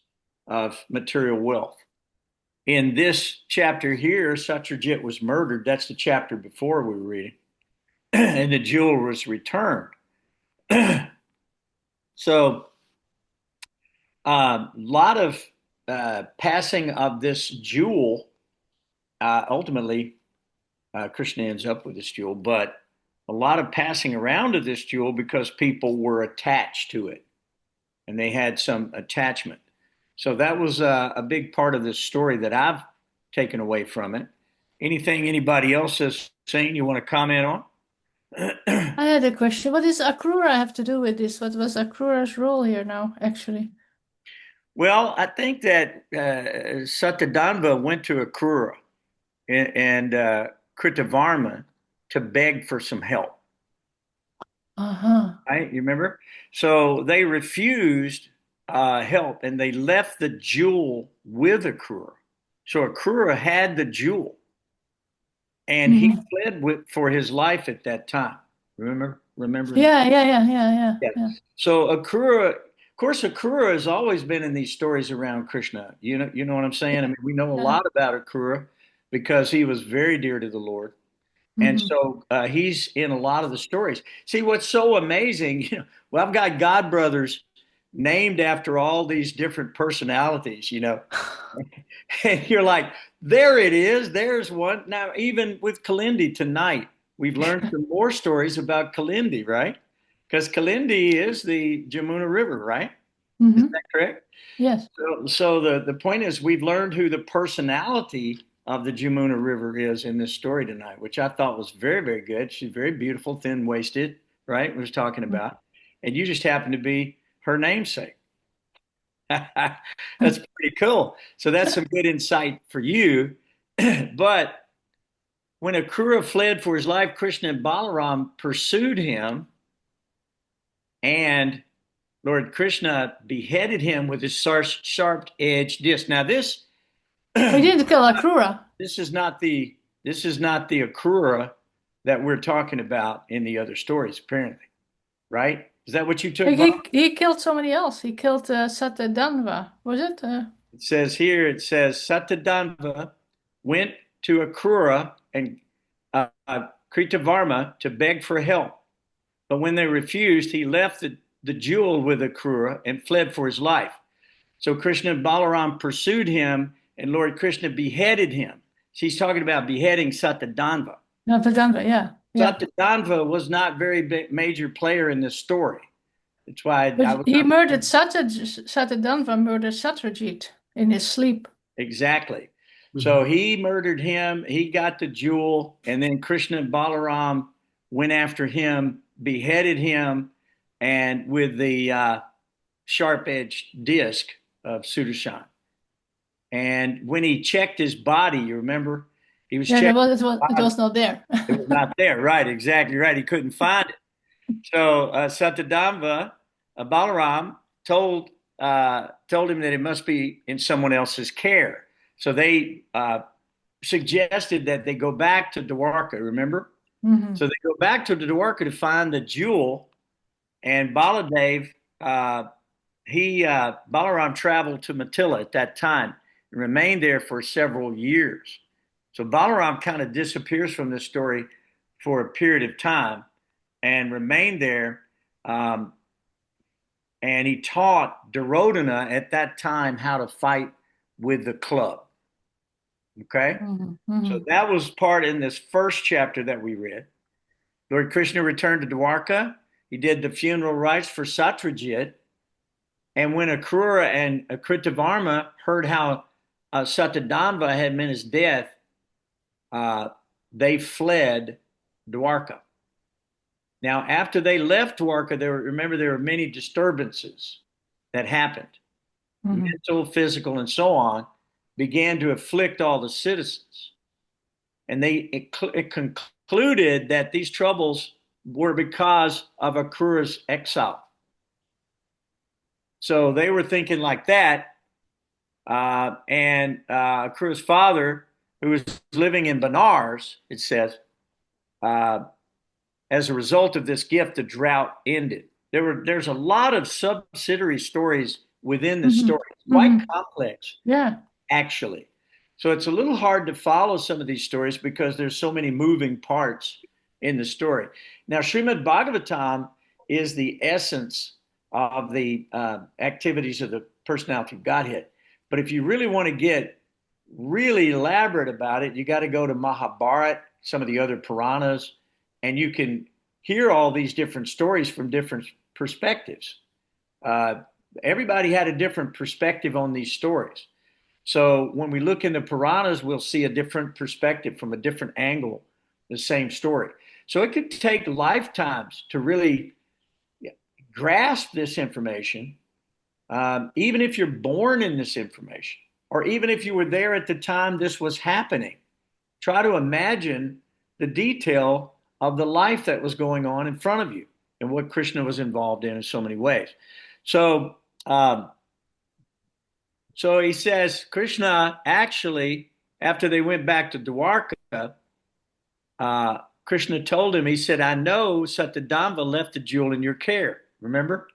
of material wealth. In this chapter here, Satyajit was murdered. That's the chapter before we were reading. And the jewel was returned. So a lot of passing of this jewel. Ultimately, Krishna ends up with this jewel, but a lot of passing around of this jewel because people were attached to it and they had some attachment. So that was a big part of this story that I've taken away from it. Anything anybody else has seen you want to comment on? I had a question. What does Akrura have to do with this? What was Akrura's role here now, actually? Well, I think that Satyadanva went to Akrura and Kritavarma to beg for some help. Uh-huh. Right? You remember? So they refused help and they left the jewel with Akrura. So Akrura had the jewel and he fled for his life at that time. Remember? Yeah. So Akrura, of course, Akrura has always been in these stories around Krishna. You know what I'm saying? I mean, we know a lot about Akrura because he was very dear to the Lord. And so he's in a lot of the stories. See, what's so amazing, well, I've got God brothers named after all these different personalities, and you're like, there it is. There's one. Now, even with Kalindi tonight, we've learned some more stories about Kalindi, right? Because Kalindi is the Jamuna River, right? Is that correct? Yes. So the point is we've learned who the personality of the Jamuna River is in this story tonight, which I thought was very, very good. She's very beautiful, thin-waisted, right? We was talking about. And you just happen to be her namesake. That's pretty cool. So that's some good insight for you. But when Akrura fled for his life, Krishna and Balaram pursued him, and Lord Krishna beheaded him with his sharp-edged disc. Now this he didn't kill Akrura. This is not the Akrura that we're talking about in the other stories, apparently, right? Is that what you took? He killed somebody else. He killed Satyadanva. Was it? It says Satyadanva went to Akrura and Kritavarma to beg for help. But when they refused, he left the jewel with Akrura and fled for his life. So Krishna and Balaram pursued him, and Lord Krishna beheaded him. She's talking about beheading Satyadanva. Satyadanva, yeah. Satyadanva was not a very big, major player in this story. That's why he murdered Satyadanva murdered Satyajit in his sleep. Exactly. So he murdered him. He got the jewel, and then Krishna and Balaram went after him, beheaded him, and with the sharp-edged disc of Sudarshan. And when he checked his body, you remember, he was checking. It was not there. It was not there, right? Exactly right. He couldn't find it. So Satyadanva, Balaram told him that it must be in someone else's care. So they suggested that they go back to Dwarka. Remember? So they go back to the Dwarka to find the jewel, and Baladev, Balaram traveled to Matila at that time and remained there for several years. So Balaram kind of disappears from this story for a period of time and remained there. And he taught Duryodhana at that time how to fight with the club. Okay? So that was part in this first chapter that we read. Lord Krishna returned to Dwarka. He did the funeral rites for Satyajit. And when Akrura and Kritavarma heard how Satyadanva had meant his death, they fled Dwarka. Now, after they left Dwarka, there were many disturbances that happened. Mental, physical, and so on began to afflict all the citizens. and it concluded that these troubles were because of Akrura's exile. So they were thinking like that. And Akrura's father, who was living in Benares, it says, as a result of this gift, the drought ended. There's a lot of subsidiary stories within the story. It's quite complex, actually. So it's a little hard to follow some of these stories because there's so many moving parts in the story. Now, Srimad Bhagavatam is the essence of the activities of the personality of Godhead. But if you really want to get really elaborate about it, you got to go to Mahabharata, some of the other Puranas, and you can hear all these different stories from different perspectives. Everybody had a different perspective on these stories. So when we look in the Puranas, we'll see a different perspective from a different angle, the same story. So it could take lifetimes to really grasp this information, even if you're born in this information, or even if you were there at the time this was happening. Try to imagine the detail of the life that was going on in front of you and what Krishna was involved in so many ways. So he says, Krishna actually, after they went back to Dwarka, Krishna told him, he said, I know Satyadamba left a jewel in your care. Remember?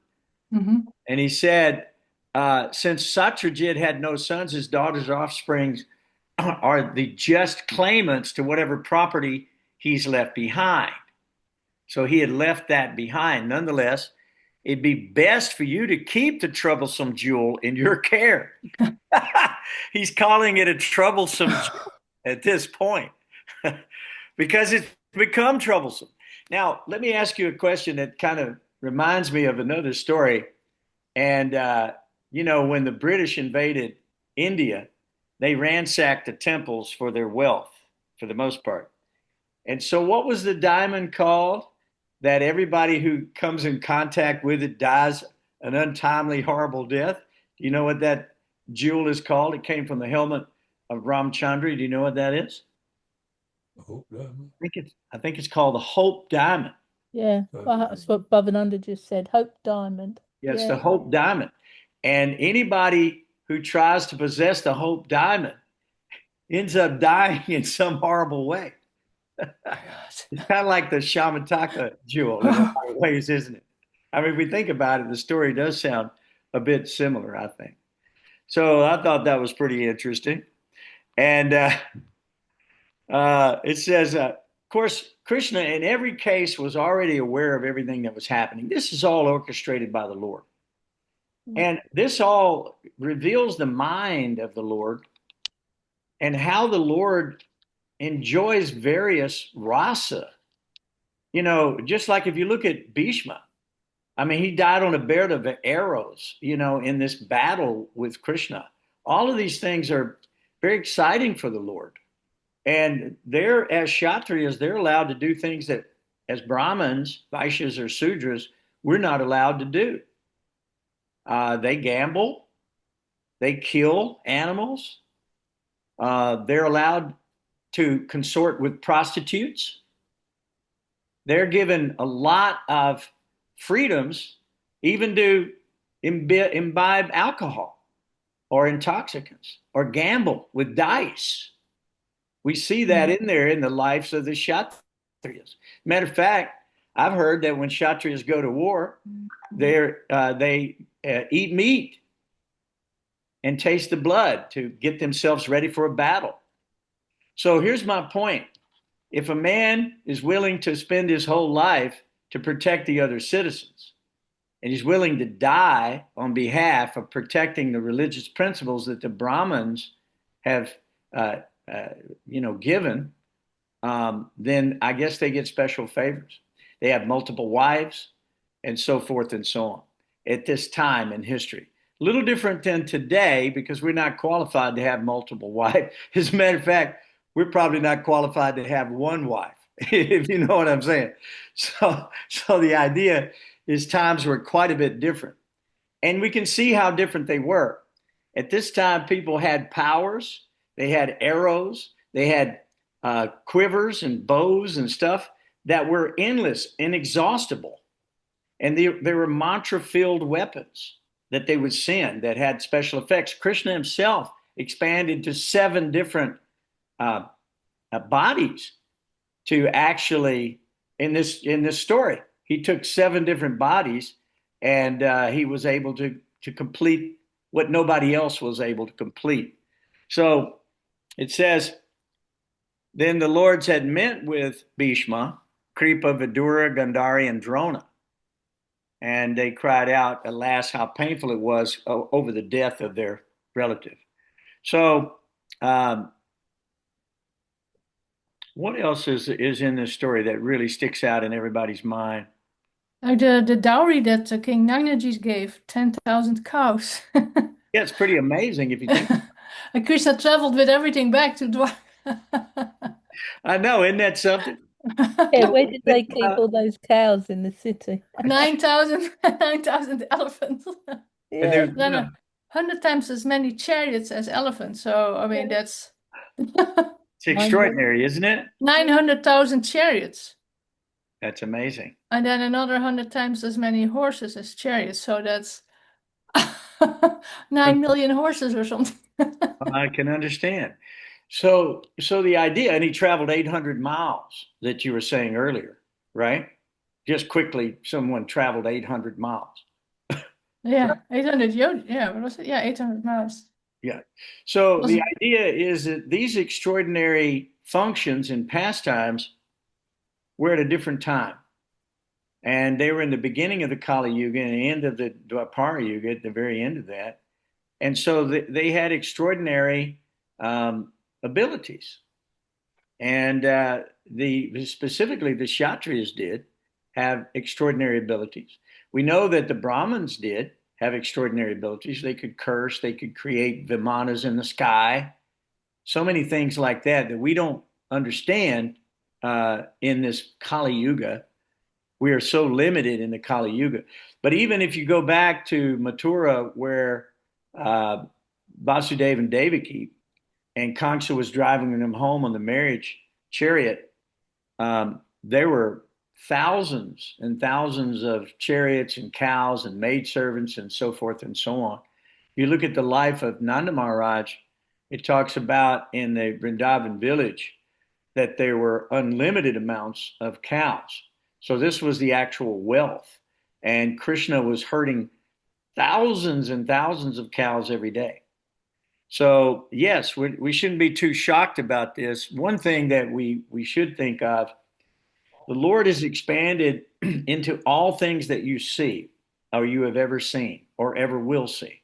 And he said, since Satyajit had no sons, his daughter's offspring are the just claimants to whatever property he's left behind. So he had left that behind. Nonetheless, it'd be best for you to keep the troublesome jewel in your care. He's calling it a troublesome jewel at this point because it's become troublesome. Now, let me ask you a question that kind of reminds me of another story. And, when the British invaded India, they ransacked the temples for their wealth, for the most part. And so what was the diamond called that everybody who comes in contact with it dies an untimely, horrible death? Do you know what that jewel is called? It came from the helmet of Ramchandra. Do you know what that is? Hope diamond. I think it's called the Hope Diamond. Yeah, well, that's what Bhavananda just said. Hope diamond. Yeah, it's the Hope Diamond. And anybody who tries to possess the Hope Diamond ends up dying in some horrible way. It's kind of like the Syamantaka jewel in a lot of ways, isn't it? I mean, if we think about it, the story does sound a bit similar, I think. So I thought that was pretty interesting. And it says, of course, Krishna in every case was already aware of everything that was happening. This is all orchestrated by the Lord. And this all reveals the mind of the Lord and how the Lord enjoys various rasa. Just like if you look at Bhishma, I mean, he died on a bed of arrows, in this battle with Krishna. All of these things are very exciting for the Lord. And they're, as Kshatriyas, they're allowed to do things that, as Brahmins, Vaishyas, or Sudras, we're not allowed to do. They gamble, they kill animals, they're allowed to consort with prostitutes. They're given a lot of freedoms, even to imbibe alcohol or intoxicants or gamble with dice. We see that in there in the lives of the Kshatriyas. Matter of fact, I've heard that when Kshatriyas go to war, they eat meat and taste the blood to get themselves ready for a battle. So here's my point. If a man is willing to spend his whole life to protect the other citizens, and he's willing to die on behalf of protecting the religious principles that the Brahmins have, given, then I guess they get special favors. They have multiple wives and so forth and so on at this time in history. A little different than today because we're not qualified to have multiple wives. As a matter of fact, we're probably not qualified to have one wife, if you know what I'm saying. So the idea is times were quite a bit different. And we can see how different they were. At this time, people had powers, they had arrows, they had quivers and bows and stuff that were endless, inexhaustible. And there were mantra-filled weapons that they would send that had special effects. Krishna himself expanded to 7 different bodies to actually, in this story, he took 7 different bodies, and he was able to complete what nobody else was able to complete. So it says, then the lords had met with Bhishma, Kripa, Vidura, Gandhari, and Drona. And they cried out, alas, how painful it was over the death of their relative. So, what else is in this story that really sticks out in everybody's mind? The dowry that King Nagnaji gave, 10,000 cows. Yeah, it's pretty amazing if you think. And Krishna traveled with everything back to Dwarka. I know, isn't that something? Yeah, where did they keep all those cows in the city? 9,000 elephants. And Yeah. there's 100 times as many chariots as elephants. So, I mean, that's it's extraordinary, isn't it? 900,000 chariots. That's amazing. And then another 100 times as many horses as chariots. So that's 9 million horses or something. I can understand. So the idea, and he traveled 800 miles that you were saying earlier, right? Just quickly, someone traveled 800 miles. Yeah, 800 yeah, what was it? Yeah, 800 miles. Yeah. So the idea is that these extraordinary functions and pastimes were at a different time. And they were in the beginning of the Kali Yuga and the end of the Dwapara Yuga, at the very end of that. And so they had extraordinary abilities. And specifically the Kshatriyas did have extraordinary abilities. We know that the Brahmins did have extraordinary abilities. They could curse, they could create vimanas in the sky, so many things like that we don't understand in this Kali Yuga. We are so limited in the Kali Yuga. But even if you go back to Mathura, where Vasudeva and Devaki and Kamsa was driving them home on the marriage chariot, there were thousands and thousands of chariots and cows and maidservants and so forth and so on. You look at the life of Nanda Maharaj, it talks about in the Vrindavan village that there were unlimited amounts of cows. So this was the actual wealth. And Krishna was herding thousands and thousands of cows every day. So yes, we shouldn't be too shocked about this. One thing that we should think of, the Lord has expanded into all things that you see or you have ever seen or ever will see.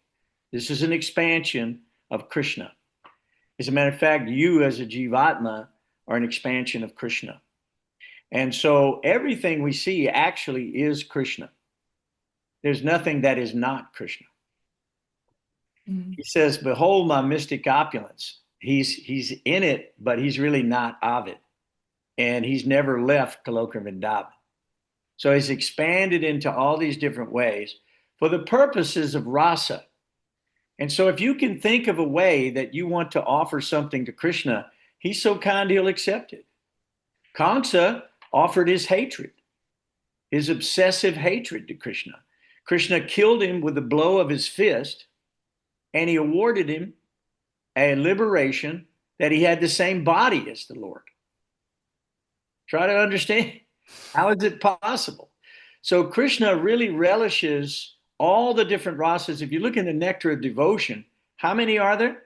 This is an expansion of Krishna. As a matter of fact, you as a Jivatma are an expansion of Krishna. And so everything we see actually is Krishna. There's nothing that is not Krishna. Mm-hmm. He says, behold my mystic opulence. He's in it, but he's really not of it. And he's never left Goloka Vrindavan. So he's expanded into all these different ways for the purposes of rasa. And so if you can think of a way that you want to offer something to Krishna, he's so kind he'll accept it. Kamsa offered his hatred, his obsessive hatred to Krishna. Krishna killed him with a blow of his fist, and he awarded him a liberation that he had the same body as the Lord. Try to understand. How is it possible? So Krishna really relishes all the different rasas. If you look in the nectar of devotion, how many are there?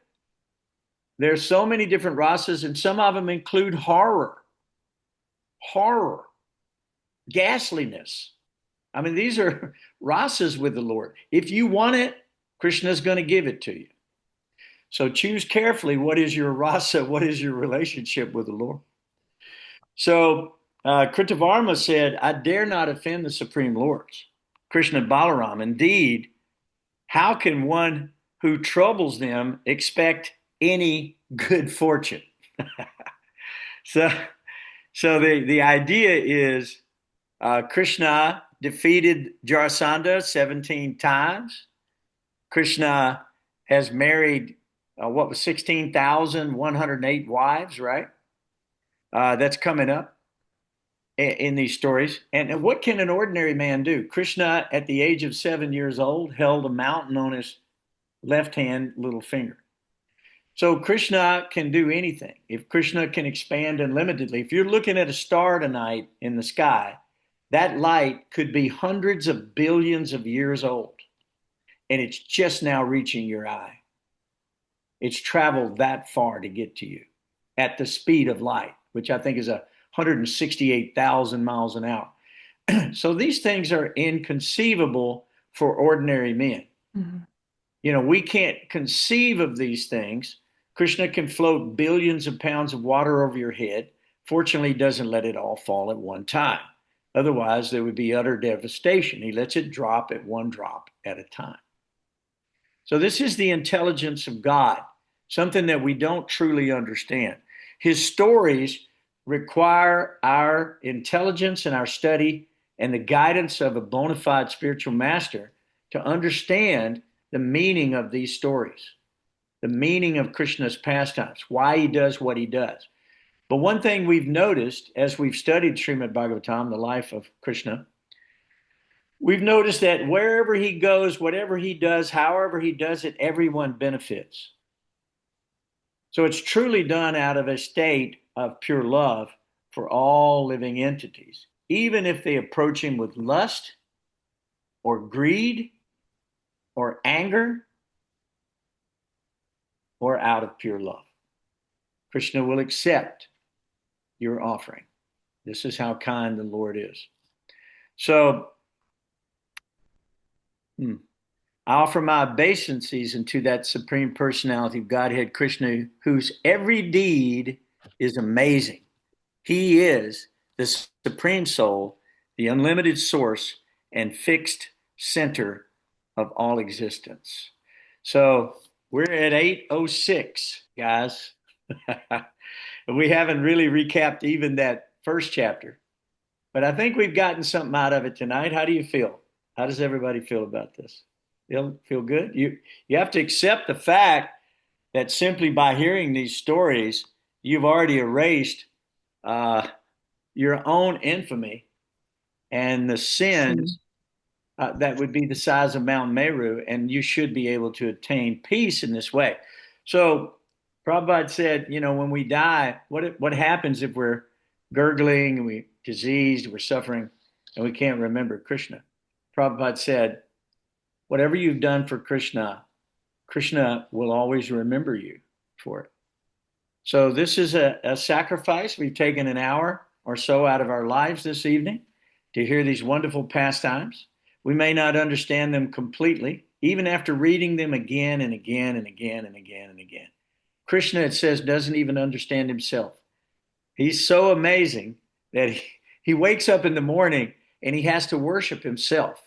There's so many different rasas, and some of them include horror, ghastliness. I mean, these are rasas with the Lord. If you want it, Krishna's going to give it to you. So choose carefully what is your rasa, what is your relationship with the Lord. So Kritavarma said, I dare not offend the Supreme Lords, Krishna and Balaram. Indeed, how can one who troubles them expect any good fortune? So the idea is Krishna defeated Jarasandha 17 times. Krishna has married 16,108 wives, right? that's coming up in these stories. And what can an ordinary man do? Krishna, at the age of 7 years old, held a mountain on his left hand little finger. So Krishna can do anything. If Krishna can expand unlimitedly, if you're looking at a star tonight in the sky, that light could be hundreds of billions of years old, and it's just now reaching your eye. It's traveled that far to get to you at the speed of light, which I think is 168,000 miles an hour. So these things are inconceivable for ordinary men. Mm-hmm. You know, we can't conceive of these things. Krishna can float billions of pounds of water over your head. Fortunately, he doesn't let it all fall at one time. Otherwise, there would be utter devastation. He lets it drop at one drop at a time. So this is the intelligence of God, something that we don't truly understand. His stories require our intelligence and our study and the guidance of a bona fide spiritual master to understand the meaning of these stories, the meaning of Krishna's pastimes, why he does what he does. But one thing we've noticed as we've studied Srimad Bhagavatam, the life of Krishna, we've noticed that wherever he goes, whatever he does, however he does it, everyone benefits. So it's truly done out of a state of pure love for all living entities, even if they approach him with lust or greed or anger or out of pure love. Krishna will accept your offering. This is how kind the Lord is. So, I offer my obeisances unto that Supreme Personality of Godhead, Krishna, whose every deed is amazing. He is the Supreme Soul, the unlimited source, and fixed center of all existence. So we're at 8:06, guys. We haven't really recapped even that first chapter, but I think we've gotten something out of it tonight. How do you feel? How does everybody feel about this? Feel good? You have to accept the fact that simply by hearing these stories, you've already erased your own infamy and the sins that would be the size of Mount Meru, and you should be able to attain peace in this way. So Prabhupada said, you know, when we die, what happens if we're gurgling and we're diseased, we're suffering, and we can't remember Krishna? Prabhupada said, whatever you've done for Krishna, Krishna will always remember you for it. So this is a sacrifice. We've taken an hour or so out of our lives this evening to hear these wonderful pastimes. We may not understand them completely, even after reading them again and again and again and again and again. Krishna, it says, doesn't even understand himself. He's so amazing that he wakes up in the morning and he has to worship himself.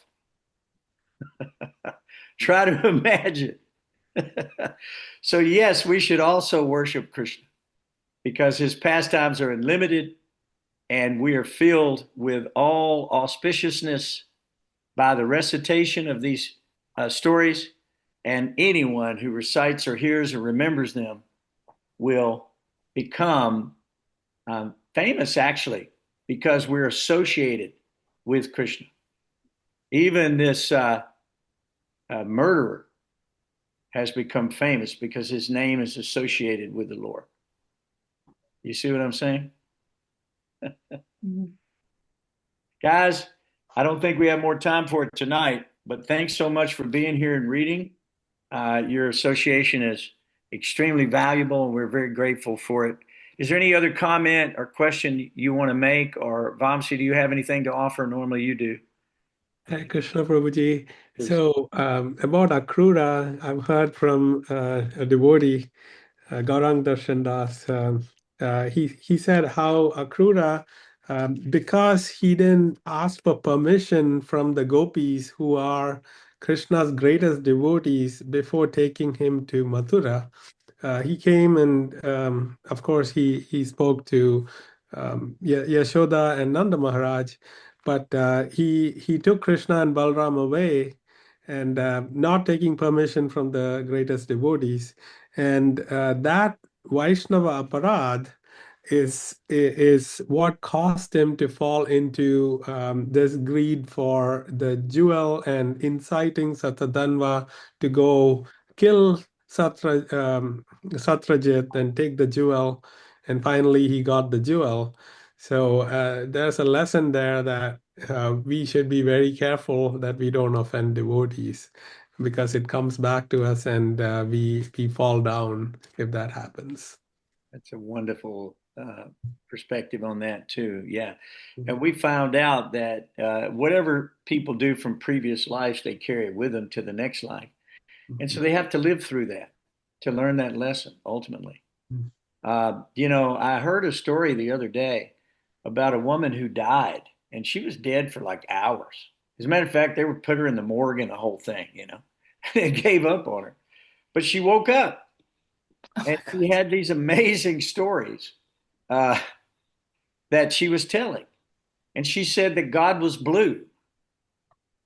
Try to imagine. So yes, we should also worship Krishna because his pastimes are unlimited and we are filled with all auspiciousness by the recitation of these stories, and anyone who recites or hears or remembers them will become famous, actually, because we're associated with Krishna. Even this murderer has become famous because his name is associated with the Lord. You see what I'm saying? Guys, I don't think we have more time for it tonight, but thanks so much for being here and reading. Your association is extremely valuable, and we're very grateful for it. Is there any other comment or question you want to make? Or Vamsi, do you have anything to offer? Normally you do. Hey, Krishna Prabhuji. Please. So about Akrura, I've heard from a devotee, Gaurang Darshan Das. He said how Akrura, because he didn't ask for permission from the gopis who are Krishna's greatest devotees before taking him to Mathura, he came and of course he spoke to Yashoda and Nanda Maharaj, but he took Krishna and Balram away and not taking permission from the greatest devotees. And that Vaishnava aparad is what caused him to fall into this greed for the jewel and inciting Satadhanva to go kill Satrajit and take the jewel, and finally he got the jewel. So there's a lesson there that we should be very careful that we don't offend devotees, because it comes back to us, and we fall down if that happens. That's a wonderful perspective on that too. Yeah. And we found out that whatever people do from previous lives, they carry it with them to the next life. And so they have to live through that to learn that lesson ultimately. I heard a story the other day about a woman who died, and she was dead for like hours. As a matter of fact, they would put her in the morgue and the whole thing, They gave up on her. But she woke up. And she had these amazing stories that she was telling. And she said that God was blue.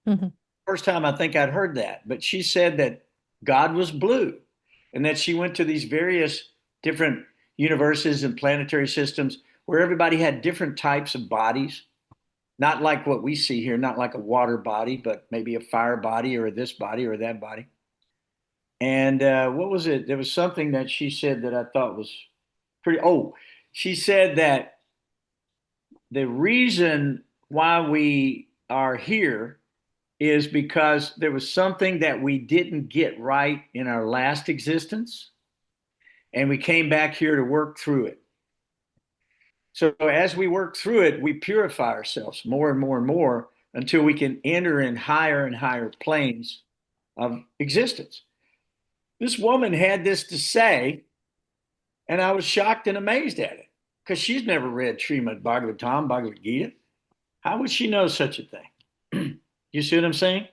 Mhm. First time I think I'd heard that. But she said that God was blue and that she went to these various different universes and planetary systems where everybody had different types of bodies. Not like what we see here, not like a water body, but maybe a fire body or this body or that body. And what was it? There was something that she said that I thought was pretty. Oh, she said that the reason why we are here is because there was something that we didn't get right in our last existence, and we came back here to work through it. So as we work through it, we purify ourselves more and more and more until we can enter in higher and higher planes of existence. This woman had this to say, and I was shocked and amazed at it because she's never read Srimad Bhagavatam, Bhagavad Gita. How would she know such a thing? You see what I'm saying?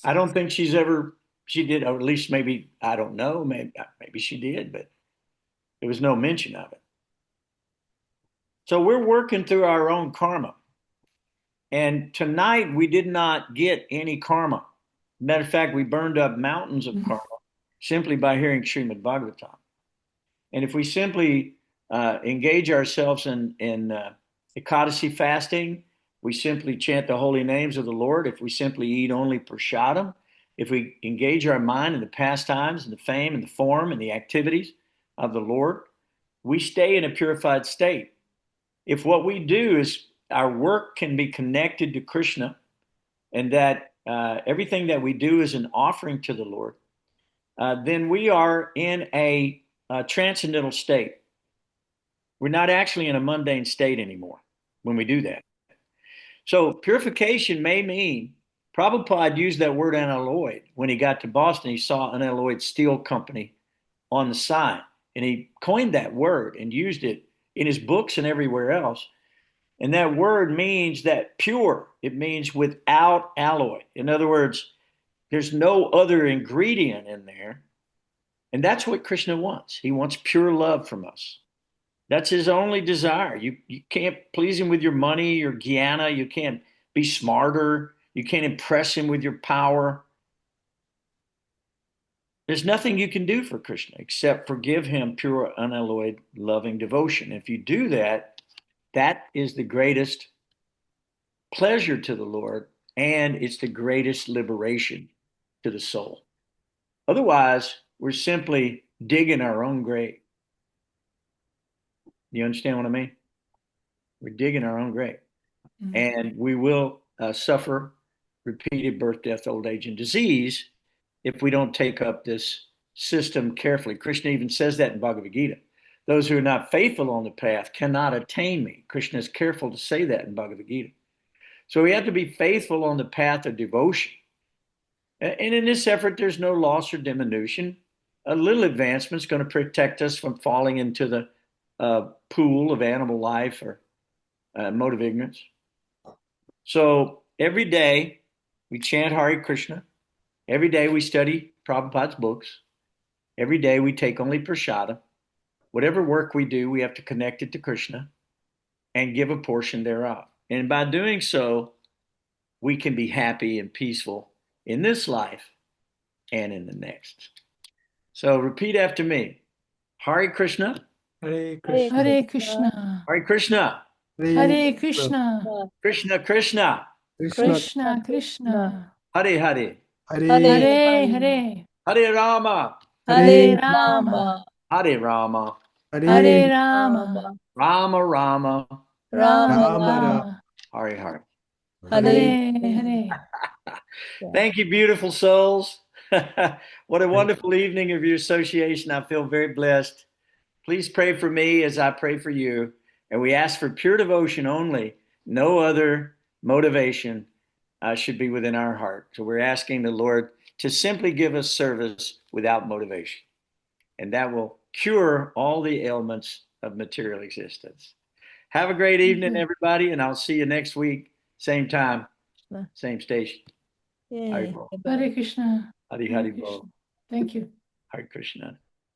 I don't think she did, or at least maybe, I don't know, maybe she did, but there was no mention of it. So we're working through our own karma. And tonight we did not get any karma. Matter of fact, we burned up mountains of karma simply by hearing Srimad Bhagavatam. And if we simply engage ourselves in Ekadasi fasting, we simply chant the holy names of the Lord. If we simply eat only prasadam, if we engage our mind in the pastimes and the fame and the form and the activities of the Lord, we stay in a purified state. If what we do is our work can be connected to Krishna, and that everything that we do is an offering to the Lord, then we are in a transcendental state. We're not actually in a mundane state anymore when we do that. So purification may mean, Prabhupada used that word unalloyed. When he got to Boston, he saw an unalloyed steel company on the sign, and he coined that word and used it in his books and everywhere else. And that word means that pure, it means without alloy. In other words, there's no other ingredient in there. And that's what Krishna wants. He wants pure love from us. That's his only desire. You can't please him with your money, your jnana. You can't be smarter. You can't impress him with your power. There's nothing you can do for Krishna except forgive him pure, unalloyed, loving devotion. If you do that, that is the greatest pleasure to the Lord, and it's the greatest liberation to the soul. Otherwise, we're simply digging our own grave. You understand what I mean? We're digging our own grave. Mm-hmm. And we will suffer repeated birth, death, old age, and disease if we don't take up this system carefully. Krishna even says that in Bhagavad Gita. Those who are not faithful on the path cannot attain me. Krishna is careful to say that in Bhagavad Gita. So we have to be faithful on the path of devotion. And in this effort, there's no loss or diminution. A little advancement is going to protect us from falling into the pool of animal life or mode of ignorance. So every day we chant Hare Krishna. Every day we study Prabhupada's books. Every day we take only prasada. Whatever work we do, we have to connect it to Krishna and give a portion thereof. And by doing so, we can be happy and peaceful in this life and in the next. So repeat after me. Hare Krishna. Hare Krishna. Hare Krishna. Hare Krishna. Hare Krishna. Krishna Krishna. Krishna. Krishna Krishna. Hare Hare. Hare. Hare Hare. Hare Rama. Hare Rama. Hare Rama. Hare Rama. Rama Rama. Rama Rama. Rama. Hare Hare. Hare Hare. Thank you, beautiful souls. What a wonderful evening of your association. I feel very blessed. Please pray for me as I pray for you. And we ask for pure devotion only. No other motivation should be within our heart. So we're asking the Lord to simply give us service without motivation. And that will cure all the ailments of material existence. Have a great evening, everybody, and I'll see you next week, same time, same station. Yay. Hare Krishna. Hare Hare Hare Krishna. Bol. Thank you. Hare Krishna.